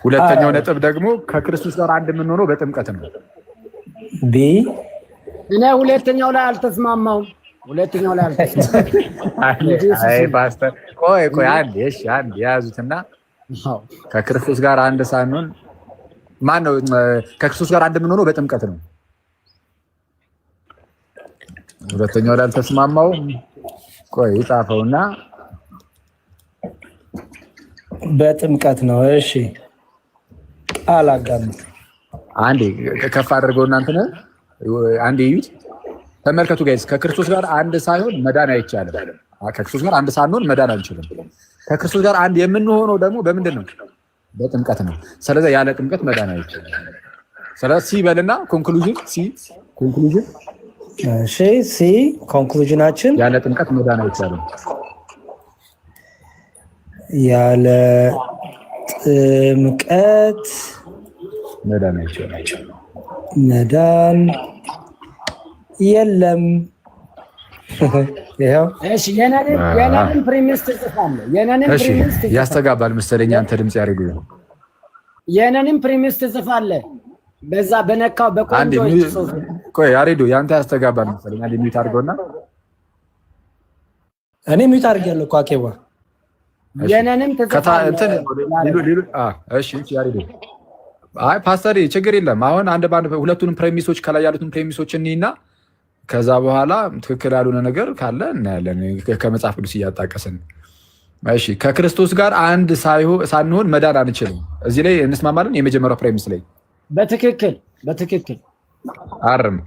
ሁለተኛው ነጥብ ደግሞ ከክርስቶስ ጋር አንድ የምንሆነው በጥምቀት ነው። ቢ እኔ ሁለተኛው ላይ አልተስማማውም። አይ ፓስተር ቆይ አንዴ የያዙትና ከክርስቶስ ጋር አንድ ሳንሆን ማነው? ከክርስቶስ ጋር አንድ የምንሆነው በጥምቀት ነው። ሁለተኛው ላይ አልተስማማው። ቆይ ጻፈውና በጥምቀት ነው። እሺ አላጋም አንዴ ከፍ አድርገው እናንተ አንዴ ይዩት፣ ተመልከቱ ጋይስ። ከክርስቶስ ጋር አንድ ሳይሆን መዳን አይቻልም። ከክርስቶስ ጋር አንድ ሳንሆን መዳን አንችልም። ከክርስቶስ ጋር አንድ የምንሆነው ደግሞ በምንድን ነው? በጥምቀት ነው። ስለዚህ ያለ ጥምቀት መዳን አይቻልም። ስለዚህ ሲበልና ኮንክሉዥን እሺ ሲ ኮንክሉዥናችን ያለ ጥምቀት መዳን አይቻልም። ያለ ጥምቀት መዳን አይቻልም። መዳን የለም። እሺ የነንን ፕሪሚስ ትጽፋለህ። እሺ ያስተጋባል መሰለኝ አንተ ድምጽ ያደርጉ። የነንን ፕሪሚስ ትጽፋለህ። በዛ በነካው በቆንጆ ጽሁፍ። ቆይ ያሬዶ ያንተ ያስተጋባል መሰለኝ። አንዴ ሚውት አድርገውና እኔ ሚውት አድርጌያለሁ እኮ አኬባ። የነንን ትጽፋለህ። እሺ ያሬዶ አይ ፓስተር ችግር የለም። አሁን አንድ ባንድ ሁለቱንም ፕሬሚሶች ከላይ ያሉትን ፕሬሚሶች እንይና ከዛ በኋላ ትክክል ያልሆነ ነገር ካለ እናያለን ከመጽሐፍ ቅዱስ እያጣቀስን። እሺ ከክርስቶስ ጋር አንድ ሳንሆን መዳን አንችልም። እዚህ ላይ እንስማማለን። የመጀመሪያው ፕሬሚስ ላይ በትክክል አርም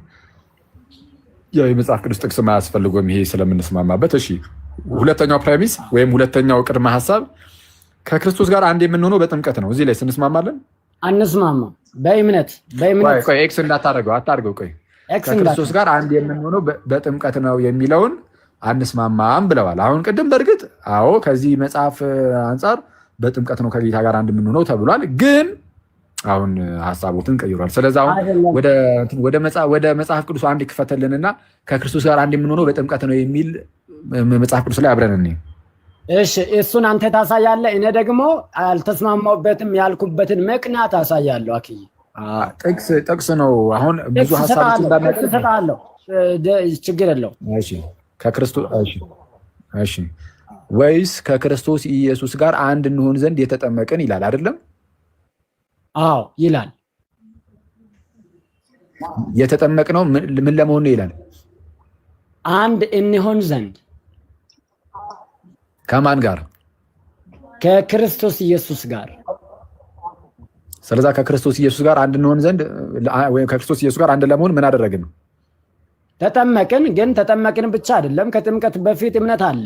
ያው የመጽሐፍ ቅዱስ ጥቅስ ማያስፈልገውም ይሄ ስለምንስማማበት። እሺ ሁለተኛው ፕሬሚስ ወይም ሁለተኛው ቅድመ ሐሳብ ከክርስቶስ ጋር አንድ የምንሆነው በጥምቀት ነው። እዚህ ላይ ስንስማማለን? አንስማማ። በእምነት ቆይ ኤክስ አታርገው። ቆይ ከክርስቶስ ጋር አንድ የምንሆነው በጥምቀት ነው የሚለውን አንስማማም ብለዋል። አሁን ቅድም በእርግጥ አዎ ከዚህ መጽሐፍ አንጻር በጥምቀት ነው ከጌታ ጋር አንድ የምንሆነው ተብሏል። ግን አሁን ሀሳቦትን ቀይሯል። ስለዚህ አሁን ወደ መጽሐፍ ቅዱስ አንድ ይክፈተልንና ከክርስቶስ ጋር አንድ የምንሆነው በጥምቀት ነው የሚል መጽሐፍ ቅዱስ ላይ አብረን እንይ። እሺ እሱን አንተ ታሳያለህ። እኔ ደግሞ አልተስማማሁበትም ያልኩበትን ምክንያት አሳያለሁ። አክይ ጥቅስ ነው። አሁን ብዙ ሀሳቦች እንዳመጣለሁ ችግር የለው። እሺ ከክርስቶስ እሺ ወይስ ከክርስቶስ ኢየሱስ ጋር አንድ እንሆን ዘንድ የተጠመቅን ይላል አይደለም? አዎ ይላል። የተጠመቅነው ምን ለመሆን ነው ይላል? አንድ እንሆን ዘንድ። ከማን ጋር? ከክርስቶስ ኢየሱስ ጋር። ስለዛ ከክርስቶስ ኢየሱስ ጋር አንድ እንሆን ዘንድ ወይም ከክርስቶስ ኢየሱስ ጋር አንድ ለመሆን ምን አደረግን? ተጠመቅን። ግን ተጠመቅን ብቻ አይደለም፣ ከጥምቀት በፊት እምነት አለ።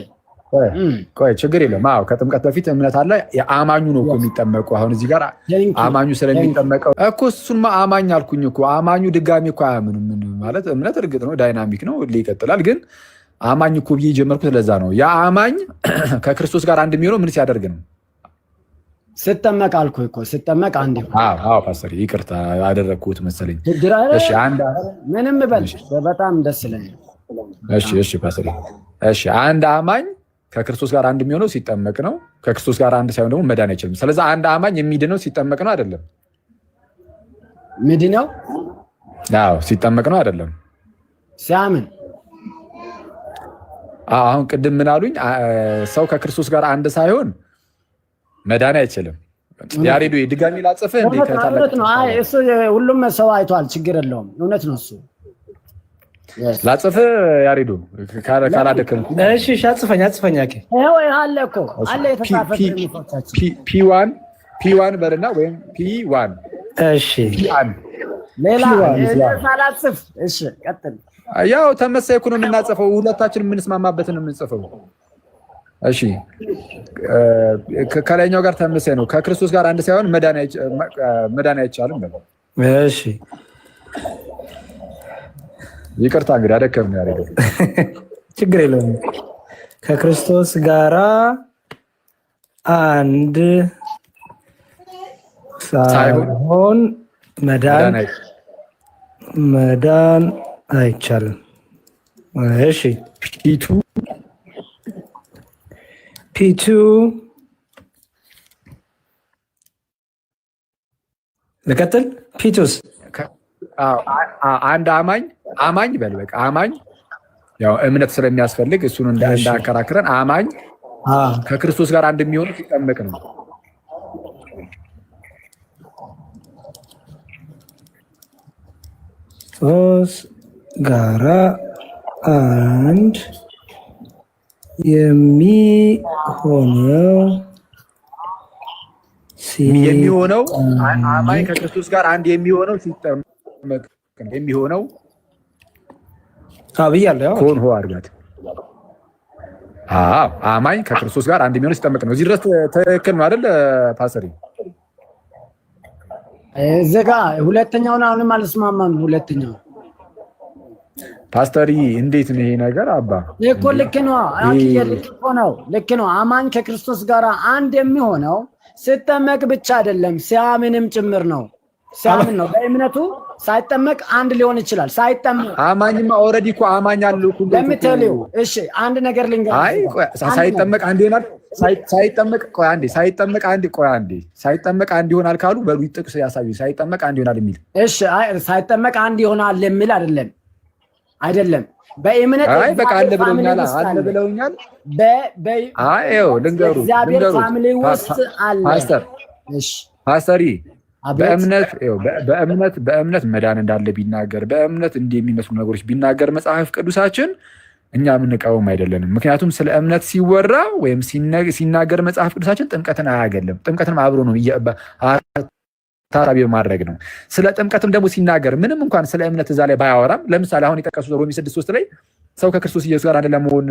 ቆይ ችግር የለም። አዎ ከጥምቀት በፊት እምነት አለ። የአማኙ ነው እኮ የሚጠመቁ። አሁን እዚህ ጋር አማኙ ስለሚጠመቀው እኮ እሱንማ አማኝ አልኩኝ እኮ። አማኙ ድጋሚ እኮ አያምንም ማለት እምነት እርግጥ ነው ዳይናሚክ ነው ይቀጥላል። ግን አማኝ እኮ ብዬ ጀመርኩት ለዛ ነው። ያ አማኝ ከክርስቶስ ጋር አንድ የሚሆነው ምን ሲያደርግ ነው? ስጠመቅ አልኩህ እኮ። ስጠመቅ አንድ ይሁን። አዎ ፓስተር ይቅርታ አደረግኩት መሰለኝ። እሺ አንድ ምንም በል በጣም ደስ ይለኛል። እሺ ፓስተር እሺ አንድ አማኝ ከክርስቶስ ጋር አንድ የሚሆነው ሲጠመቅ ነው። ከክርስቶስ ጋር አንድ ሳይሆን ደግሞ መዳን አይችልም። ስለዚህ አንድ አማኝ የሚድነው ሲጠመቅ ነው አይደለም? ሚድነው አዎ ሲጠመቅ ነው አይደለም? ሲያምን። አሁን ቅድም ምን አሉኝ? ሰው ከክርስቶስ ጋር አንድ ሳይሆን መዳን አይችልም። ያሬዱ ድጋሚ ላጽፍህ እንዴ? ነው። አይ እሱ ሁሉም ሰው አይቷል። ችግር የለውም። እውነት ነው እሱ። ላጽፍህ ያሬዱ ካላደከም። እሺ አጽፈኝ አኬ አለ እኮ አለ የተጻፈ ፒ1 በልና ወይም ፒ1 እሺ ሌላ ሳላጽፍ እሺ ቀጥል። ያው ተመሳሳይ እኮ ነው የምናጽፈው። ሁለታችንም የምንስማማበትን የምንጽፈው። እሺ ከላይኛው ጋር ተመሳሳይ ነው። ከክርስቶስ ጋር አንድ ሳይሆን መዳን አይቻልም። እሺ ይቅርታ እንግዲህ አደከም ነው ያደረገው። ችግር የለውም። ከክርስቶስ ጋራ አንድ ሳይሆን መዳን አይቻልም። እሺ ፒቱ ልቀጥል። ፒቱስ አንድ አማኝ በል በቃ አማኝ ያው እምነት ስለሚያስፈልግ እሱን እንዳከራክረን አማኝ ከክርስቶስ ጋር አንድ የሚሆኑ ሲጠመቅ ነው። ክርስቶስ ጋራ አንድ የሚሆነው አማኝ ከክርስቶስ ጋር አንድ የሚሆነው ሲጠመቅ የሚሆነው ብያለሁ። ኮንሆ አድርጋት። አማኝ ከክርስቶስ ጋር አንድ የሚሆነው ሲጠመቅ ነው። እዚህ ድረስ ትክክል ነው አይደል ፓስተር? እዚህ ጋ ሁለተኛውን አሁንም አልስማማም። ሁለተኛው ፓስተሪ እንዴት ነው ይሄ ነገር? አባ እኮ ልክ ነው። ልክ ነው። አማኝ ከክርስቶስ ጋር አንድ የሚሆነው ሲጠመቅ ብቻ አይደለም ሲያምንም ጭምር ነው። ሲያምን ነው። በእምነቱ ሳይጠመቅ አንድ ሊሆን ይችላል። ሳይጠመቅ አማኝማ ኦልሬዲ እኮ አማኝ አለው እኮ ለምትለው። እሺ አንድ ነገር ልንገርህ። አይ ሳይጠመቅ አንድ ይሆናል። ሳይጠመቅ አንድ ይሆናል ካሉ በሉ ጥቅስ ያሳዩ። ሳይጠመቅ አንድ ይሆናል የሚል እሺ። አይ ሳይጠመቅ አንድ ይሆናል የሚል አይደለም። በእምነት በቃ አለ ብለውኛል። ልንገሩ ፋሚሊ ውስጥ አለ ፓስተሪ በእምነት መዳን እንዳለ ቢናገር በእምነት እንዲህ የሚመስሉ ነገሮች ቢናገር መጽሐፍ ቅዱሳችን እኛ የምንቃወም አይደለንም። ምክንያቱም ስለ እምነት ሲወራ ወይም ሲናገር መጽሐፍ ቅዱሳችን ጥምቀትን አያገለም። ጥምቀትን አብሮ ነው ታሳቢ ማድረግ ነው። ስለ ጥምቀትም ደግሞ ሲናገር ምንም እንኳን ስለ እምነት እዛ ላይ ባያወራም፣ ለምሳሌ አሁን የጠቀሱት ሮሜ 6:3 ላይ ሰው ከክርስቶስ ኢየሱስ ጋር አንድ ለመሆን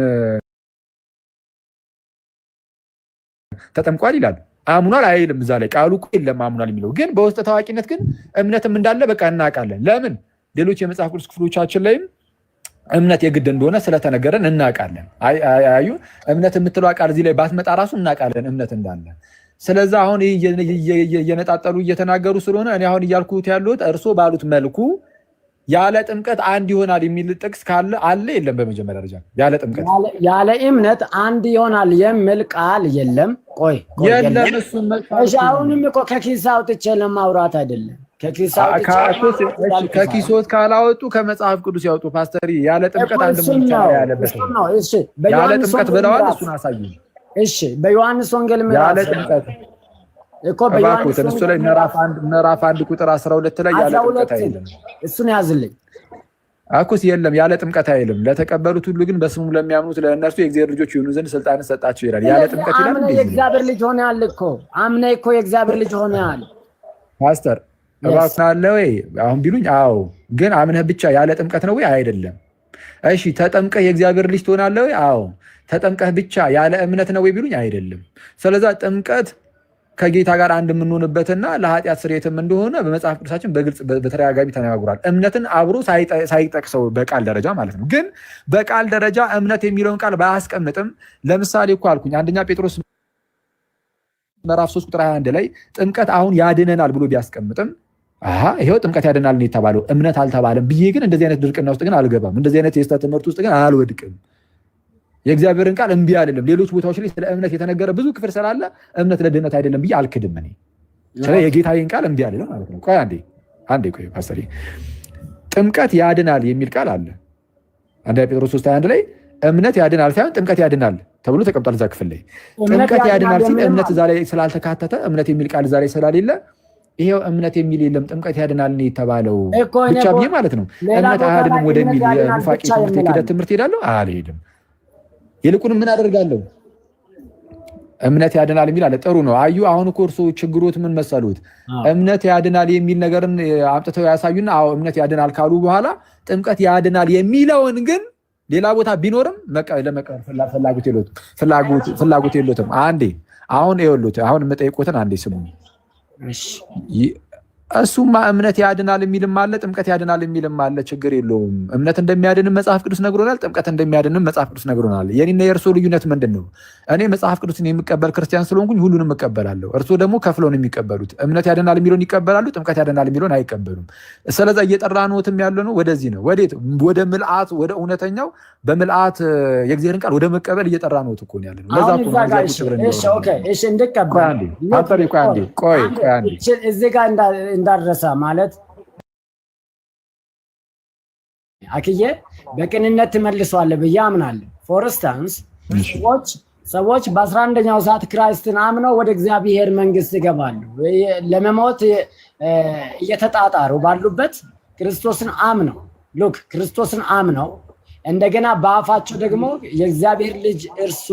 ተጠምቋል ይላል። አምኗል አይልም። እዛ ላይ ቃሉ እኮ የለም አምኗል የሚለው ግን በውስጥ ታዋቂነት ግን እምነትም እንዳለ በቃ እናውቃለን። ለምን ሌሎች የመጽሐፍ ቅዱስ ክፍሎቻችን ላይም እምነት የግድ እንደሆነ ስለተነገረን እናውቃለን። አዩ እምነት የምትለው ቃል እዚህ ላይ ባትመጣ ራሱ እናውቃለን እምነት እንዳለ። ስለዚህ አሁን እየነጣጠሉ እየተናገሩ ስለሆነ እኔ አሁን እያልኩት ያለሁት እርሶ ባሉት መልኩ ያለ ጥምቀት አንድ ይሆናል የሚል ጥቅስ ካለ አለ የለም? በመጀመሪያ ደረጃ ያለ ጥምቀት ያለ እምነት አንድ ይሆናል የሚል ቃል የለም። ቆይ የለም። እሱን አሁንም እኮ ከኪስ አውጥቼ ለማውራት አይደለም። ከኪሶት ካላወጡ ከመጽሐፍ ቅዱስ ያወጡ። ፓስተሪ ያለ ጥምቀት አንድ ሙጫ ያለበት ነው። እሺ ያለ ጥምቀት ብለዋል። እሱን አሳዩ። እሺ በዮሐንስ ወንጌል ያለ ጥምቀት እኮ በዮሐንስ እሱ ላይ ምዕራፍ 1 ቁጥር 12 ላይ ያለ ጥምቀት አይልም። እሱን ያዝልኝ። አኩስ የለም ያለ ጥምቀት አይልም። ለተቀበሉት ሁሉ ግን በስሙ ለሚያምኑት ለእነርሱ የእግዚአብሔር ልጆች ይሆኑ ዘንድ ስልጣንን ሰጣቸው ይላል። ያለ ጥምቀት ይላል። አምነህ የእግዚአብሔር ልጅ ሆነሃል እኮ አምነህ እኮ የእግዚአብሔር ልጅ ሆነሃል። ፓስተር እባክህ አለ ወይ አሁን ቢሉኝ፣ አዎ ግን አምነህ ብቻ ያለ ጥምቀት ነው ወይ? አይደለም። እሺ ተጠምቀህ የእግዚአብሔር ልጅ ትሆናለህ ወይ? አዎ። ተጠምቀህ ብቻ ያለ እምነት ነው ወይ ቢሉኝ፣ አይደለም። ስለዛ ጥምቀት ከጌታ ጋር አንድ የምንሆንበትና ለኃጢአት ስርየትም እንደሆነ በመጽሐፍ ቅዱሳችን በግልጽ በተደጋጋሚ ተነጋግሯል። እምነትን አብሮ ሳይጠቅሰው በቃል ደረጃ ማለት ነው። ግን በቃል ደረጃ እምነት የሚለውን ቃል ባያስቀምጥም ለምሳሌ እኮ አልኩኝ አንደኛ ጴጥሮስ ምዕራፍ 3 ቁጥር 21 ላይ ጥምቀት አሁን ያድነናል ብሎ ቢያስቀምጥም ይሄው ጥምቀት ያድናል ነው የተባለው፣ እምነት አልተባለም ብዬ ግን እንደዚህ አይነት ድርቅና ውስጥ ግን አልገባም። እንደዚህ አይነት የስህተት ትምህርት ውስጥ ግን አልወድቅም። የእግዚአብሔርን ቃል እምቢ አልልም። ሌሎች ቦታዎች ላይ ስለ እምነት የተነገረ ብዙ ክፍል ስላለ እምነት ለድህነት አይደለም ብዬ አልክድም። እኔ ስለ የጌታዬን ቃል እምቢ አልልም ማለት ነው። ቆይ አንዴ ቆይ ፓስተር፣ ጥምቀት ያድናል የሚል ቃል አለ አንደኛ ጴጥሮስ 3:21 ላይ እምነት ያድናል ሳይሆን ጥምቀት ያድናል ተብሎ ተቀምጧል። እዛ ክፍል ላይ ጥምቀት ያድናል ሲል እምነት እዛ ላይ ስላልተካተተ እምነት የሚል ቃል እዛ ላይ ስላሌለ ይሄው እምነት የሚል የለም ጥምቀት ያድናል ነው የተባለው ብቻ ብዬ ማለት ነው። እምነት አያድንም ወደሚል የኑፋቄ ትምህርት የክህደት ትምህርት ሄዳለሁ አልሄድም። ይልቁንም ምን አደርጋለሁ? እምነት ያድናል የሚል አለ። ጥሩ ነው። አዩ አሁን እኮ እርሶ ችግሮት ምን መሰሉት? እምነት ያድናል የሚል ነገርን አምጥተው ያሳዩና አዎ እምነት ያድናል ካሉ በኋላ ጥምቀት ያድናል የሚለውን ግን ሌላ ቦታ ቢኖርም ለመቀበል ፍላጎት የሉትም። አንዴ አሁን ይኸውልዎት አሁን የምጠይቁትን አንዴ ስሙ። እሱማ እምነት ያድናል የሚልም አለ፣ ጥምቀት ያድናል የሚልም አለ። ችግር የለውም። እምነት እንደሚያድንም መጽሐፍ ቅዱስ ነግሮናል፣ ጥምቀት እንደሚያድንም መጽሐፍ ቅዱስ ነግሮናል። የኔና የእርሶ ልዩነት ምንድን ነው? እኔ መጽሐፍ ቅዱስን የሚቀበል ክርስቲያን ስለሆንኩኝ ሁሉንም እቀበላለሁ። እርሶ ደግሞ ከፍለው ነው የሚቀበሉት። እምነት ያድናል የሚለውን ይቀበላሉ፣ ጥምቀት ያድናል የሚለውን አይቀበሉም። ስለዛ እየጠራንዎትም ያለ ነው ወደዚህ ነው። ወዴት? ወደ ምልአት፣ ወደ እውነተኛው በምልአት የእግዚአብሔርን ቃል ወደ መቀበል እየጠራንዎት እኮ ነው ያለ ነው። ለዛ እኮ ነው እዚህ ጋር እንዳረሳ ማለት አክዬ በቅንነት ትመልሰዋለህ ብዬ አምናለሁ። ፎር ኢንስታንስ ሰዎች በ11ኛው ሰዓት ክራይስትን አምነው ወደ እግዚአብሔር መንግስት ይገባሉ። ለመሞት እየተጣጣሩ ባሉበት ክርስቶስን አምነው እንደገና በአፋቸው ደግሞ የእግዚአብሔር ልጅ እርሱ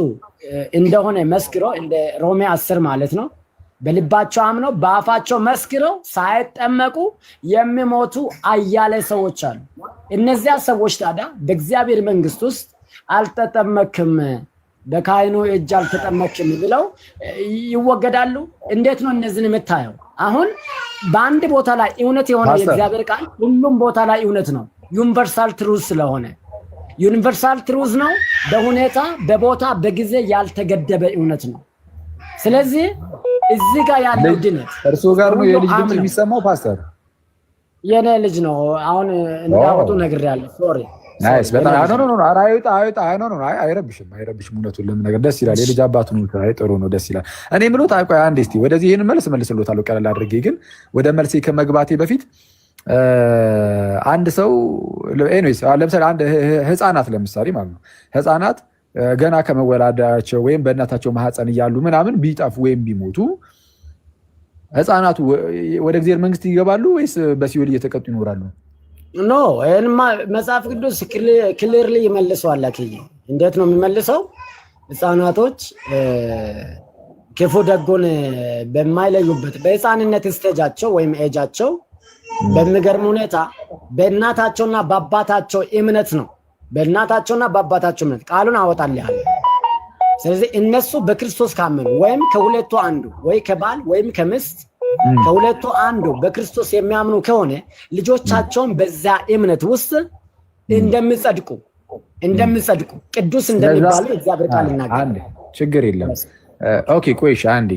እንደሆነ መስክረው እንደ ሮሜ 10 ማለት ነው በልባቸው አምነው በአፋቸው መስክረው ሳይጠመቁ የሚሞቱ አያሌ ሰዎች አሉ። እነዚያ ሰዎች ታዲያ በእግዚአብሔር መንግስት ውስጥ አልተጠመክም፣ በካህኑ እጅ አልተጠመክም ብለው ይወገዳሉ። እንዴት ነው እነዚህን የምታየው? አሁን በአንድ ቦታ ላይ እውነት የሆነ የእግዚአብሔር ቃል ሁሉም ቦታ ላይ እውነት ነው። ዩኒቨርሳል ትሩዝ ስለሆነ ዩኒቨርሳል ትሩዝ ነው። በሁኔታ በቦታ በጊዜ ያልተገደበ እውነት ነው። ስለዚህ እዚህ ጋር ያለው ድነት እርሱ ጋር ነው የልጅ ድምፅ የሚሰማው። ፓስተር የኔ ልጅ ነው። አሁን እንዳወጡ ነግሬያለሁ። ሶሪ ናይስ። በጣም አይረብሽም። እውነቱን ለመናገር ደስ ይላል። የልጅ አባቱ ነው። ጥሩ ነው፣ ደስ ይላል። እኔ የምሎት ቆይ አንዴ እስኪ ወደዚህ ይሄን መልስልዎታለሁ ቀለል አድርጌ። ግን ወደ መልሴ ከመግባቴ በፊት አንድ ሰው ኤኒዌይስ ለምሳሌ አንድ ህፃናት ለምሳሌ ማለት ነው ህፃናት ገና ከመወላዳቸው ወይም በእናታቸው ማህፀን እያሉ ምናምን ቢጠፉ ወይም ቢሞቱ ህፃናቱ ወደ እግዚአብሔር መንግስት ይገባሉ ወይስ በሲኦል እየተቀጡ ይኖራሉ? ኖ ይሄንማ መጽሐፍ ቅዱስ ክሊርሊ ይመልሰዋል። እንዴት ነው የሚመልሰው? ህፃናቶች ክፉ ደጉን በማይለዩበት በህፃንነት ስቴጃቸው ወይም ኤጃቸው በሚገርም ሁኔታ በእናታቸውና በአባታቸው እምነት ነው። በእናታቸውና በአባታቸው እምነት ቃሉን አወጣልሃል። ስለዚህ እነሱ በክርስቶስ ካመኑ ወይም ከሁለቱ አንዱ ወይ ከባል ወይም ከሚስት ከሁለቱ አንዱ በክርስቶስ የሚያምኑ ከሆነ ልጆቻቸውን በዛ እምነት ውስጥ እንደሚጸድቁ ቅዱስ እንደሚባሉ እግዚአብሔር ቃል ይናገራል። ችግር የለም። ኦኬ ቆይሽ አንዴ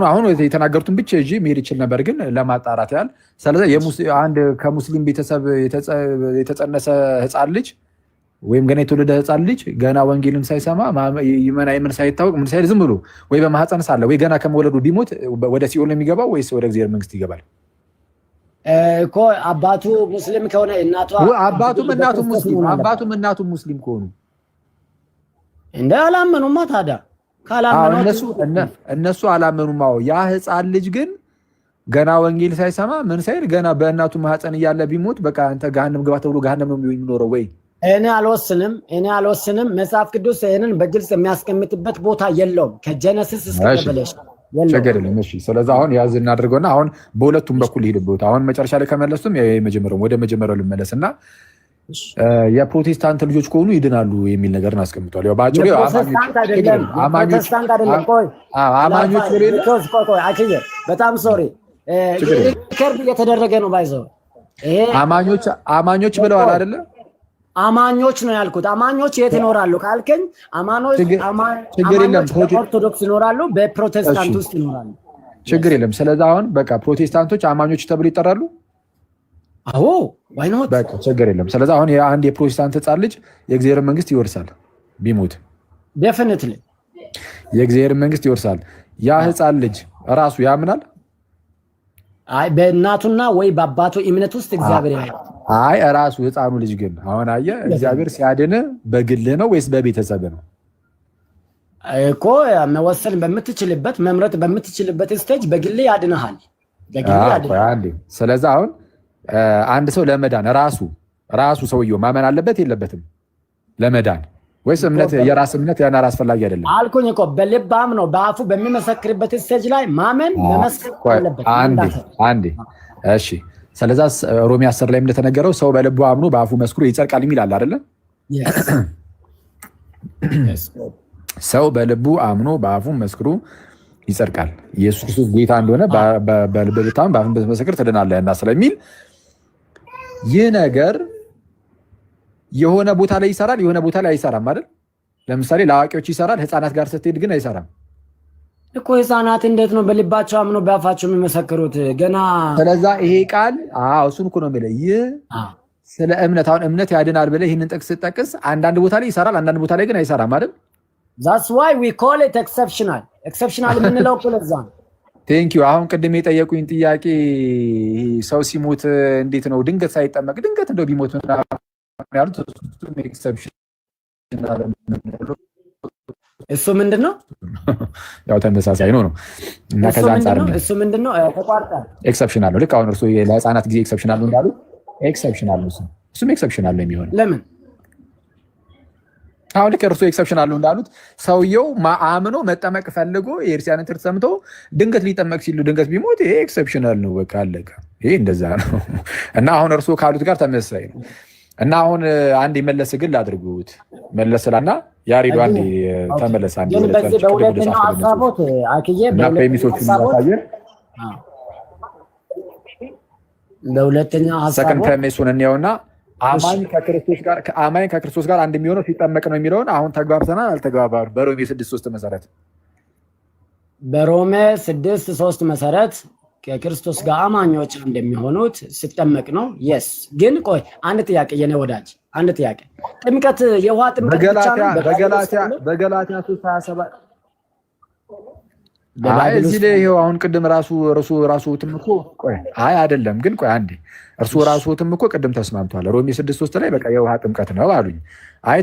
አሁን የተናገሩትን ብቻ ይዤ መሄድ ይችል ነበር፣ ግን ለማጣራት ያህል ስለዚህ አንድ ከሙስሊም ቤተሰብ የተጸነሰ ህፃን ልጅ ወይም ገና የተወለደ ህፃን ልጅ ገና ወንጌልን ሳይሰማ ይመን ሳይታወቅ ምን ሳይል ዝም ብሎ ወይ በማህፀን ሳለ ወይ ገና ከመወለዱ ቢሞት ወደ ሲኦል ነው የሚገባው ወይስ ወደ እግዚአብሔር መንግስት ይገባል? እኮ አባቱ ሙስሊም ከሆነ አባቱም እናቱም ሙስሊም ከሆኑ እንደ አላመኑማ ታዲያ እነሱ አላመኑም። ያ ህፃን ልጅ ግን ገና ወንጌል ሳይሰማ ምን ሳይል ገና በእናቱ ማህፀን እያለ ቢሞት በቃ አንተ ገሃነም ግባ ተብሎ ገሃነም ነው የሚኖረው ወይ? እኔ አልወስንም። መጽሐፍ ቅዱስ ይሄንን በግልጽ የሚያስቀምጥበት ቦታ የለውም። ከጀነሲስ እስከ ሬቨሌሽን ችግር የለም። እሺ ስለዚህ አሁን ያዝ እናድርገውና አሁን በሁለቱም በኩል ሄድበት። አሁን መጨረሻ ላይ ከመለሱም ወደ መጀመሪያው ልመለስና የፕሮቴስታንት ልጆች ከሆኑ ይድናሉ የሚል ነገር አስቀምጧል። ያው ባጭሩ በጣም ሶሪ ከርብ እየተደረገ ነው ባይዘው አማኞች ብለዋል አይደለ? አማኞች ነው ያልኩት። አማኞች የት ይኖራሉ ካልከኝ አማኞች ኦርቶዶክስ ይኖራሉ፣ በፕሮቴስታንት ውስጥ ይኖራሉ። ችግር የለም። ስለዚህ አሁን በቃ ፕሮቴስታንቶች አማኞች ተብሎ ይጠራሉ። አዎ ዋይ ኖት በቃ ችግር የለም። ስለዚህ አሁን አንድ የፕሮቴስታንት ህፃን ልጅ የእግዚአብሔር መንግስት ይወርሳል ቢሞት፣ ዴፊኒትሊ የእግዚአብሔር መንግስት ይወርሳል። ያ ህፃን ልጅ ራሱ ያምናል? አይ በእናቱና ወይ በአባቱ እምነት ውስጥ እግዚአብሔር ያያል። አይ ራሱ ህፃኑ ልጅ ግን አሁን አየህ እግዚአብሔር ሲያድን በግልህ ነው ወይስ በቤተሰብ ነው? እኮ መወሰን በምትችልበት መምረጥ በምትችልበት ስቴጅ በግልህ ያድንሃል። ስለዚህ አሁን አንድ ሰው ለመዳን ራሱ ሰውየው ማመን አለበት የለበትም ለመዳን? ወይስ እምነት የራስ እምነት ያን አስፈላጊ አይደለም አልኩኝ እኮ። በልብ አምኖ በአፉ በሚመሰክርበት ስቴጅ ላይ ማመን መመስከር አለበት። አንዴ እሺ። ስለዚህ ሮሜ 10 ላይ እንደተነገረው ሰው በልቡ አምኖ በአፉ መስክሮ ይጸድቃል የሚል አለ አይደለ? ሰው በልቡ አምኖ በአፉ መስክሮ ይጸድቃል። ኢየሱስ ክርስቶስ ጌታ እንደሆነ በልብ ብታምን በአፍህ ብትመሰክር ትድናለህና ስለሚል ይህ ነገር የሆነ ቦታ ላይ ይሰራል፣ የሆነ ቦታ ላይ አይሰራም አይደል? ለምሳሌ ለአዋቂዎች ይሰራል፣ ህፃናት ጋር ስትሄድ ግን አይሰራም እኮ። ህፃናት እንዴት ነው በልባቸው አምኖ በአፋቸው የሚመሰክሩት? ገና ስለዛ ይሄ ቃል እሱን እኮ ነው የምልህ። ይህ ስለ እምነት አሁን እምነት ያድናል ብለህ ይህንን ጥቅስ ስጠቅስ አንዳንድ ቦታ ላይ ይሰራል፣ አንዳንድ ቦታ ላይ ግን አይሰራም አይደል? that's why we call it exceptional የምንለው እኮ ለዛ ነው። ቴንክ ዩ። አሁን ቅድም የጠየቁኝ ጥያቄ ሰው ሲሞት እንዴት ነው ድንገት ሳይጠመቅ ድንገት እንደው ቢሞት ያሉት ኤክሰፕሽናል እሱ ምንድነው? ያው ተመሳሳይ ነው እና ከዛ አንፃር ነው እሱ ምንድነው ተቋርጧል። ኤክሰፕሽናል ነው። ልክ አሁን እርሱ ለህፃናት ጊዜ ኤክሰፕሽናል ነው እንዳሉ ኤክሰፕሽናል ነው። እሱም ኤክሰፕሽናል ነው የሚሆነው። ለምን? አሁን ልክ እርሱ ኤክሰፕሽናል ነው እንዳሉት ሰውየው አምኖ መጠመቅ ፈልጎ የእርሲያንን ትምህርት ሰምቶ ድንገት ሊጠመቅ ሲሉ ድንገት ቢሞት ይሄ ኤክሰፕሽናል ነው። በቃ አለቀ። ይሄ እንደዛ ነው እና አሁን እርሱ ካሉት ጋር ተመሳሳይ ነው እና አሁን አንድ መለስ ግን አድርጉት መለስላና ያሪዱ አንድ ተመለስ አንድ በሁለተኛው ሐሳቦት አክዬ በሁለተኛው ሐሳቦት ሰከንድ ፕሬሚሱን እንየውና አማኝ ከክርስቶስ ጋር አንድ የሚሆነው ሲጠመቅ ነው የሚለውን አሁን ተግባብተናል አልተግባባሩ? በሮሜ 6:3 መሰረት በሮሜ 6:3 መሰረት ከክርስቶስ ጋር አማኞች እንደሚሆኑት ሲጠመቅ ነው። የስ ግን ቆይ አንድ ጥያቄ የኔ ወዳጅ አንድ ጥያቄ ጥምቀት የውሃ ጥምቀት ብቻ ነው በገላትያ 3:27 እዚህ ላይ ይኸው አሁን ቅድም ራሱ ትምኮ ቆይ አይደለም ግን ቆይ አንዴ እርሱ ራሱ ትምኮ ቅድም ተስማምቷል። ሮሜ 6:3 ላይ በቃ የውሃ ጥምቀት ነው አሉኝ።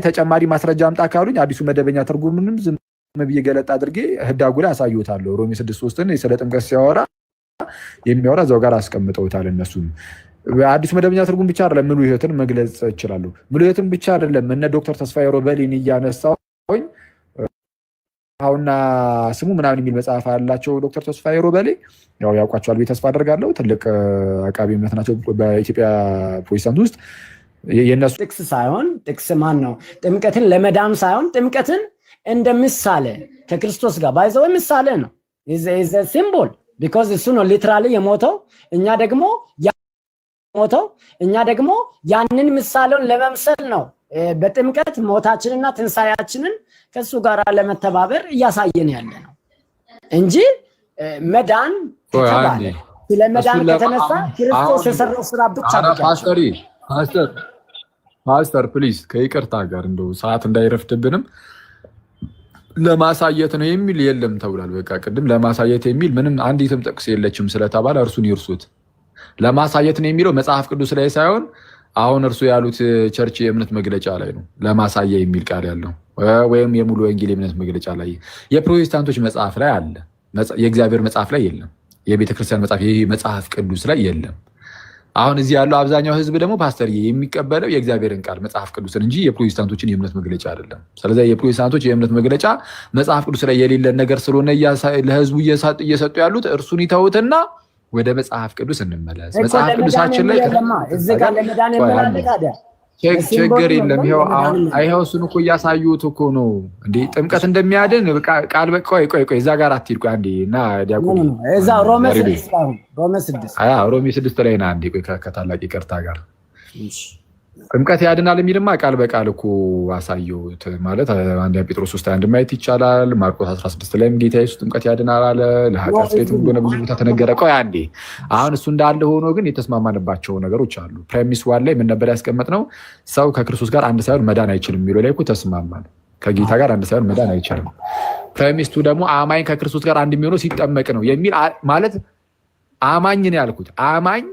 ተጨማሪ ማስረጃ አምጣ ካሉኝ አዲሱ መደበኛ ትርጉምንም ዝም ብዬ ገለጥ አድርጌ ህዳጉ ላይ አሳዩታለሁ። ሮሜ 6:3ን ስለ ጥምቀት ሲያወራ የሚያወራ እዛው ጋር አስቀምጠውታል። እነሱም አዲሱ መደበኛ ትርጉም ብቻ አይደለም ሙሉ ህይወትን መግለጽ ይችላሉ። ሙሉ ህይወትን ብቻ አይደለም እነ ዶክተር ተስፋዬ ሮበሊን እያነሳሁኝ አሁንና ስሙ ምናምን የሚል መጽሐፍ አላቸው። ዶክተር ተስፋዬ ሮበሌ ያው ያውቋቸዋል ብዬ ተስፋ አደርጋለሁ። ትልቅ አቃቢ እምነት ናቸው በኢትዮጵያ ፕሮቴስታንት ውስጥ። የነሱ ጥቅስ ሳይሆን ጥቅስ ማን ነው ጥምቀትን ለመዳን ሳይሆን ጥምቀትን እንደ ምሳሌ ከክርስቶስ ጋር ባይዘው ምሳሌ ነው። ኢዝ ሲምቦል ቢኮዝ እሱ ነው ሊትራሊ የሞተው እኛ ደግሞ ያንን ምሳሌውን ለመምሰል ነው በጥምቀት ሞታችንና ትንሳኤያችንን ከሱ ጋር ለመተባበር እያሳየን ያለ ነው እንጂ መዳን ተባለ። ስለ መዳን ከተነሳ ክርስቶስ የሰራው ስራ ብቻ ነው። ፓስተር ፕሊዝ ከይቅርታ ጋር እንደው ሰዓት እንዳይረፍድብንም ለማሳየት ነው የሚል የለም ተብሏል። በቃ ቅድም ለማሳየት የሚል ምንም አንዲትም ጥቅስ የለችም ስለተባለ እርሱን ይርሱት። ለማሳየት ነው የሚለው መጽሐፍ ቅዱስ ላይ ሳይሆን አሁን እርሱ ያሉት ቸርች የእምነት መግለጫ ላይ ነው ለማሳያ የሚል ቃል ያለው ወይም የሙሉ ወንጌል የእምነት መግለጫ ላይ የፕሮቴስታንቶች መጽሐፍ ላይ አለ። የእግዚአብሔር መጽሐፍ ላይ የለም። የቤተክርስቲያን መጽሐፍ ይሄ መጽሐፍ ቅዱስ ላይ የለም። አሁን እዚህ ያለው አብዛኛው ህዝብ ደግሞ ፓስተር የሚቀበለው የእግዚአብሔርን ቃል መጽሐፍ ቅዱስን እንጂ የፕሮቴስታንቶችን የእምነት መግለጫ አይደለም። ስለዚህ የፕሮቴስታንቶች የእምነት መግለጫ መጽሐፍ ቅዱስ ላይ የሌለን ነገር ስለሆነ ለህዝቡ እየሰጡ ያሉት እርሱን ይተውትና ወደ መጽሐፍ ቅዱስ እንመለስ። መጽሐፍ ቅዱሳችን ላይ ችግር የለም። ይኸው እሱን እኮ እያሳዩት እኮ ነው እንዴ ጥምቀት እንደሚያድን ቃል ቆይ እዛ ጋር አትሂድ ቆይ አንዴ እና ዲያቆን እዛ ሮሜ 6 ላይ ና አንዴ ቆይ ከታላቅ ይቅርታ ጋር ጥምቀት ያድናል የሚልማ ቃል በቃል እኮ አሳየሁት። ማለት አንደኛ ጴጥሮስ 3:1 ማየት ይቻላል። ማርቆስ 16 ላይም ጌታ ኢየሱስ ጥምቀት ያድናል አለ። ለኃጢአት ስርየት እንደሆነ ብዙ ቦታ ተነገረ። ቆይ አንዴ አሁን እሱ እንዳለ ሆኖ ግን የተስማማንባቸው ነገሮች አሉ። ፕሬሚስ 1 ላይ ምን ነበር ያስቀመጥነው? ሰው ከክርስቶስ ጋር አንድ ሳይሆን መዳን አይችልም የሚለው ላይ እኮ ተስማማን። ከጌታ ጋር አንድ ሳይሆን መዳን አይችልም። ፕሬሚስ 2 ደግሞ አማኝ ከክርስቶስ ጋር አንድ የሚሆነው ሲጠመቅ ነው የሚል ማለት አማኝ ነው ያልኩት። አማኝ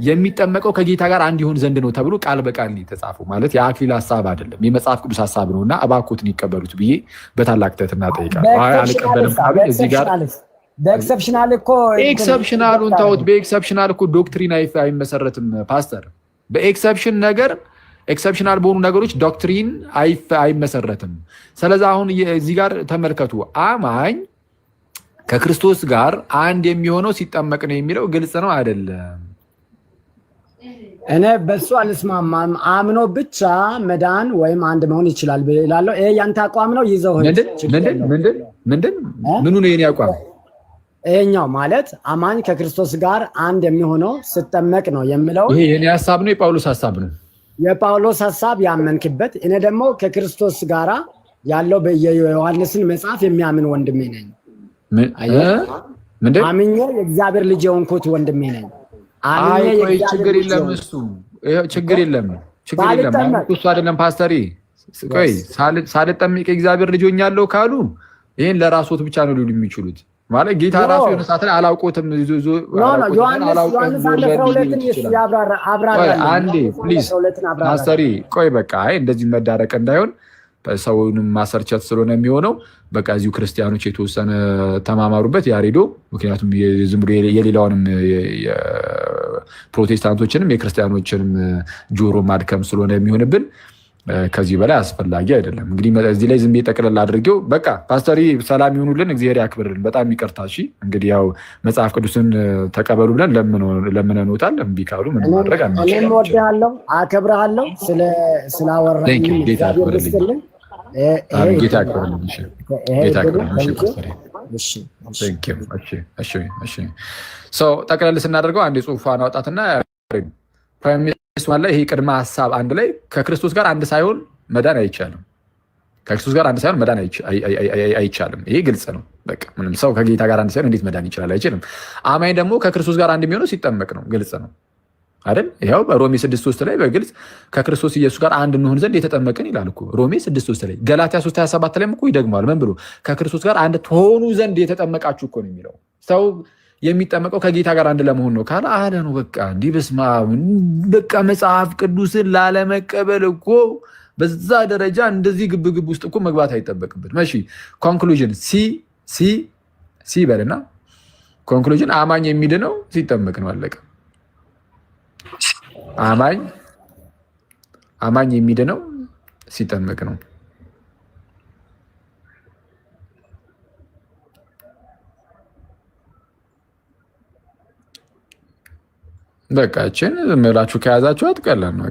የሚጠመቀው ከጌታ ጋር አንድ ይሆን ዘንድ ነው ተብሎ ቃል በቃል የተጻፈው ማለት የአክሊል ሐሳብ አይደለም፣ የመጽሐፍ ቅዱስ ሐሳብ ነውና እባክዎትን ይቀበሉት ብዬ በታላቅ ትህትና እጠይቃለሁ። አልቀበልም ካሉ እዚህ ጋር በኤክሰፕሽናል እኮ ኤክሰፕሽናሉን ተውት። በኤክሰፕሽናል እኮ ዶክትሪን አይመሰረትም ፓስተር። በኤክሰፕሽን ነገር ኤክሰፕሽናል በሆኑ ነገሮች ዶክትሪን አይመሰረትም። ስለዚህ አሁን እዚህ ጋር ተመልከቱ። አማኝ ከክርስቶስ ጋር አንድ የሚሆነው ሲጠመቅ ነው የሚለው ግልጽ ነው አይደለም? እኔ በሱ አልስማማም። አምኖ ብቻ መዳን ወይም አንድ መሆን ይችላል ብላለሁ። ይሄ ያንተ አቋም ነው። ይዘው ምንድን ምኑ ነው የኔ አቋም? ይሄኛው ማለት አማኝ ከክርስቶስ ጋር አንድ የሚሆነው ስጠመቅ ነው የሚለው ይሄ የኔ ሐሳብ ነው፣ የጳውሎስ ሐሳብ ነው። የጳውሎስ ሐሳብ ያመንክበት። እኔ ደግሞ ከክርስቶስ ጋር ያለው የዮሐንስን መጽሐፍ የሚያምን ወንድሜ ነኝ። አምኜ የእግዚአብሔር ልጅ የሆንኩት ወንድሜ ነኝ። ችግር የለም እሱ ችግር የለም እሱ አይደለም ፓስተሪ። ቆይ ሳልጠምቅ የእግዚአብሔር ልጅ ሆኛለሁ ካሉ ይሄን ለራስዎት ብቻ ነው ሊሉ የሚችሉት። ማለት ጌታ ራሱ የሆነ ሰዓት ላይ አላውቆትም አንዴ ፕሊዝ ፓስተሪ ቆይ በቃ እንደዚህ መዳረቅ እንዳይሆን ሰውንም ማሰርቸት ስለሆነ የሚሆነው በቃ እዚሁ ክርስቲያኖች የተወሰነ ተማማሩበት ያሬዶ። ምክንያቱም ዝም ብሎ የሌላውንም የፕሮቴስታንቶችንም የክርስቲያኖችንም ጆሮ ማድከም ስለሆነ የሚሆንብን ከዚህ በላይ አስፈላጊ አይደለም። እንግዲህ እዚህ ላይ ዝም ብዬ ጠቅለል አድርጌው በቃ ፓስተሪ ሰላም ይሁኑልን፣ እግዚአብሔር ያክብርልን። በጣም ይቅርታ። እሺ እንግዲህ ያው መጽሐፍ ቅዱስን ተቀበሉ ብለን ለምነንዎታል። እምቢ ካሉ ምን ማድረግ አንችልም። እኔም እወድሃለሁ፣ አከብርሃለሁ። ስላወራኝ ጌታ ያክብርልን። ጌታ ያክብርልን። ጌታ ያክብርልን። ጠቅለል ስናደርገው አንድ ጽሑፏን አውጣትና ፕራይም ሚኒስትር ላይ ይሄ ቅድመ ሀሳብ አንድ ላይ ከክርስቶስ ጋር አንድ ሳይሆን መዳን አይቻልም። ከክርስቶስ ጋር አንድ ሳይሆን መዳን አይቻልም። ይሄ ግልጽ ነው። በቃ ምንም ሰው ከጌታ ጋር አንድ ሳይሆን እንዴት መዳን ይችላል? አይችልም። አማኝ ደግሞ ከክርስቶስ ጋር አንድ የሚሆነው ሲጠመቅ ነው። ግልጽ ነው አይደል? ይኸው በሮሜ 6:3 ላይ በግልጽ ከክርስቶስ ኢየሱስ ጋር አንድ እንሆን ዘንድ የተጠመቅን ይላል እኮ ሮሜ 6:3 ላይ። ገላትያ 3:27 ላይም እኮ ይደግማል። ምን ብሎ ከክርስቶስ ጋር አንድ ትሆኑ ዘንድ የተጠመቃችሁ እኮ ነው የሚለው። ሰው የሚጠመቀው ከጌታ ጋር አንድ ለመሆን ነው ካለ አለ ነው በቃ። እንዲህ በስመ አብ በቃ መጽሐፍ ቅዱስን ላለመቀበል እኮ በዛ ደረጃ እንደዚህ ግብግብ ውስጥ እኮ መግባት አይጠበቅብን። እሺ ኮንክሉዥን ሲ በልና ኮንክሉዥን አማኝ የሚድነው ሲጠመቅ ነው። አለቀ። አማኝ የሚድነው ሲጠመቅ ነው። በቃችን ምላችሁ ከያዛችሁ አትቀላል ነው።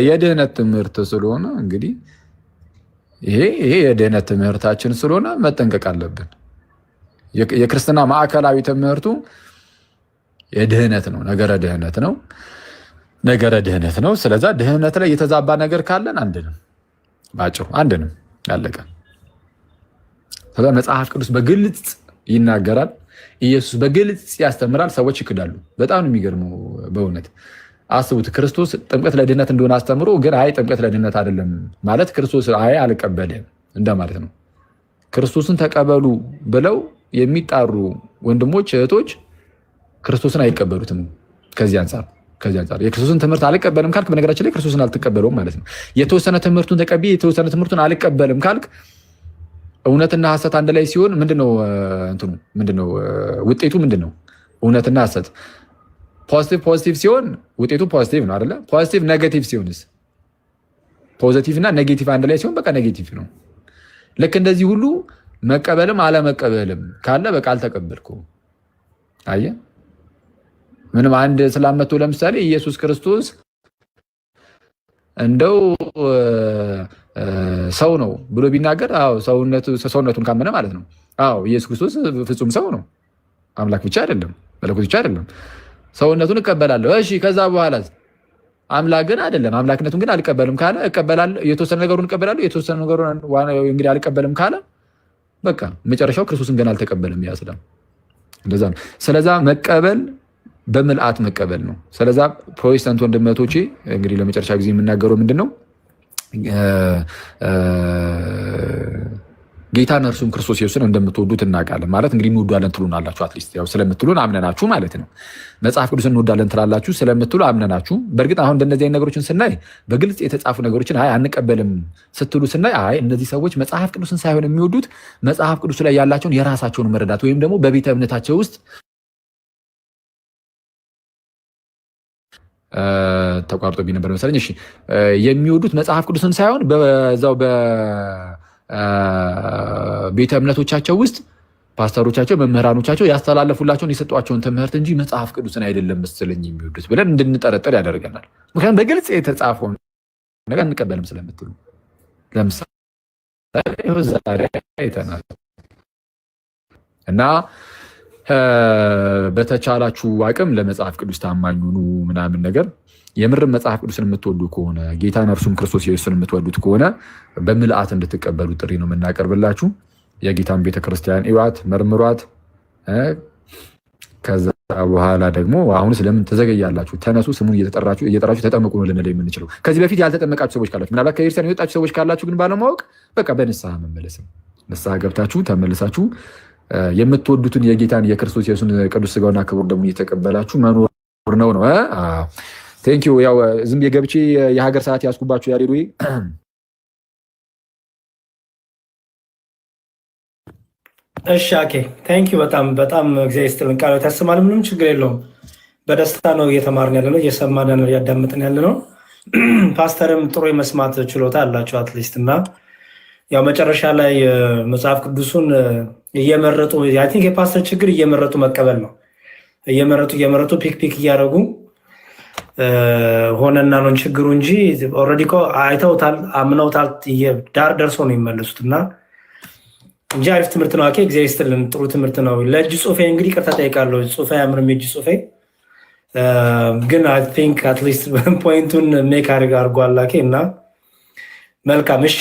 የድህነት ትምህርት ስለሆነ እንግዲህ ይሄ የድህነት ትምህርታችን ስለሆነ መጠንቀቅ አለብን። የክርስትና ማዕከላዊ ትምህርቱ የድህነት ነው፣ ነገረ ድህነት ነው። ስለዛ ድህነት ላይ የተዛባ ነገር ካለን አንድንም ባጭሩ አንድንም ያለቀ። ስለዛ መጽሐፍ ቅዱስ በግልጽ ይናገራል። ኢየሱስ በግልጽ ያስተምራል። ሰዎች ይክዳሉ። በጣም ነው የሚገርመው በእውነት አስቡት። ክርስቶስ ጥምቀት ለድህነት እንደሆነ አስተምሮ ግን አይ ጥምቀት ለድህነት አይደለም ማለት ክርስቶስ አይ አልቀበልም እንደማለት ነው። ክርስቶስን ተቀበሉ ብለው የሚጣሩ ወንድሞች እህቶች ክርስቶስን አይቀበሉትም። ከዚህ አንጻር የክርስቶስን ትምህርት አልቀበልም ካልክ በነገራችን ላይ ክርስቶስን አልተቀበለውም ማለት ነው። የተወሰነ ትምህርቱን ተቀብዬ የተወሰነ ትምህርቱን አልቀበልም ካልክ እውነትና ሐሰት አንድ ላይ ሲሆን ምንድነው ውጤቱ? ምንድነው? እውነትና ሐሰት ፖዚቲቭ ሲሆን ውጤቱ ፖዚቲቭ ነው አይደለ? ፖዚቲቭ ኔጌቲቭ ሲሆንስ? ፖዚቲቭ እና ኔጌቲቭ አንድ ላይ ሲሆን በቃ ኔጌቲቭ ነው። ልክ እንደዚህ ሁሉ መቀበልም አለመቀበልም ካለ በቃ አልተቀበልኩም። አየህ፣ ምንም አንድ ስላመጡ ለምሳሌ ኢየሱስ ክርስቶስ እንደው ሰው ነው ብሎ ቢናገር ሰውነቱን ካመነ ማለት ነው። ኢየሱስ ክርስቶስ ፍጹም ሰው ነው። አምላክ ብቻ አይደለም፣ መለኮት ብቻ አይደለም። ሰውነቱን እቀበላለሁ። እሺ፣ ከዛ በኋላ አምላክ ግን አይደለም፣ አምላክነቱን ግን አልቀበልም ካለ እቀበላለሁ፣ የተወሰነ ነገሩን እቀበላለሁ፣ የተወሰነ ነገሩን እንግዲህ አልቀበልም ካለ በቃ መጨረሻው ክርስቶስን ገና አልተቀበልም። ያስላም እንደዛ ነው። ስለዛ መቀበል በምልአት መቀበል ነው። ስለዛ ፕሮቴስታንት ወንድመቶቼ እንግዲህ ለመጨረሻ ጊዜ የምናገረው ምንድን ነው? ጌታን እርሱም ክርስቶስ ኢየሱስን እንደምትወዱት እናውቃለን። ማለት እንግዲህ እንወዳለን ትሉናላችሁ። አትሊስት ያው ስለምትሉን አምነናችሁ ማለት ነው። መጽሐፍ ቅዱስን እንወዳለን ትላላችሁ ስለምትሉ አምነናችሁ። በእርግጥ አሁን እንደነዚህ አይነት ነገሮችን ስናይ በግልጽ የተጻፉ ነገሮችን አይ አንቀበልም ስትሉ ስናይ አይ እነዚህ ሰዎች መጽሐፍ ቅዱስን ሳይሆን የሚወዱት መጽሐፍ ቅዱስ ላይ ያላቸውን የራሳቸውን መረዳት ወይም ደግሞ በቤተ እምነታቸው ውስጥ ተቋርጦብኝ ነበር መሰለኝ። እሺ የሚወዱት መጽሐፍ ቅዱስን ሳይሆን በዛው በቤተ እምነቶቻቸው ውስጥ ፓስተሮቻቸው መምህራኖቻቸው ያስተላለፉላቸውን የሰጧቸውን ትምህርት እንጂ መጽሐፍ ቅዱስን አይደለም መሰለኝ የሚወዱት ብለን እንድንጠረጠር ያደርገናል። ምክንያቱም በግልጽ የተጻፈውን ነገር እንቀበልም ስለምትሉ ለምሳሌ ዛሬ አይተናል እና በተቻላችሁ አቅም ለመጽሐፍ ቅዱስ ታማኝ ሁኑ ምናምን ነገር የምርም መጽሐፍ ቅዱስን የምትወዱ ከሆነ ጌታን እርሱም ክርስቶስ ኢየሱስን የምትወዱት ከሆነ በምልአት እንድትቀበሉ ጥሪ ነው የምናቀርብላችሁ። የጌታን ቤተክርስቲያን እዩዋት፣ መርምሯት። ከዛ በኋላ ደግሞ አሁን ስለምን ተዘገያላችሁ? ተነሱ፣ ስሙን እየጠራችሁ ተጠመቁ ነው ልንል የምንችለው። ከዚህ በፊት ያልተጠመቃችሁ ሰዎች ካላችሁ፣ ምናልባት ከቤተክርስቲያን የወጣችሁ ሰዎች ካላችሁ ግን ባለማወቅ በቃ በንስሐ መመለስም ንስሐ ገብታችሁ ተመልሳችሁ የምትወዱትን የጌታን የክርስቶስ ኢየሱስን ቅዱስ ስጋውና ክቡር ደሙን እየተቀበላችሁ መኖር ነው። ቴንኪዩ። ያው ዝም የገብቼ የሀገር ሰዓት ያስኩባችሁ ያሬዱ። እሺ ኦኬ ቴንኪዩ። በጣም በጣም እግዚአብሔር ይስጥልን። ቃል ታስማል። ምንም ችግር የለውም። በደስታ ነው እየተማርን ያለ ነው፣ እየሰማን ነው፣ እያዳመጥን ያለ ነው። ፓስተርም ጥሩ የመስማት ችሎታ አላቸው አትሊስት እና ያው መጨረሻ ላይ መጽሐፍ ቅዱሱን እየመረጡ አይ ቲንክ የፓስተር ችግር እየመረጡ መቀበል ነው። እየመረጡ ፒክ እያደረጉ ሆነና ነው ችግሩ እንጂ ኦልሬዲ እኮ አይተውታል፣ አምነውታል፣ ዳር ደርሰው ነው የሚመለሱት እና እንጂ አሪፍ ትምህርት ነው። አኬ እግዚአብሔር ይስጥልን። ጥሩ ትምህርት ነው። ለእጅ ጽሁፌ እንግዲህ ቅርታ ጠይቃለሁ። ጽሁፌ አያምርም የእጅ ጽሁፌ ግን አይ ቲንክ አትሊስት ፖይንቱን ሜክ አድርጓል አኬ እና መልካም። እሺ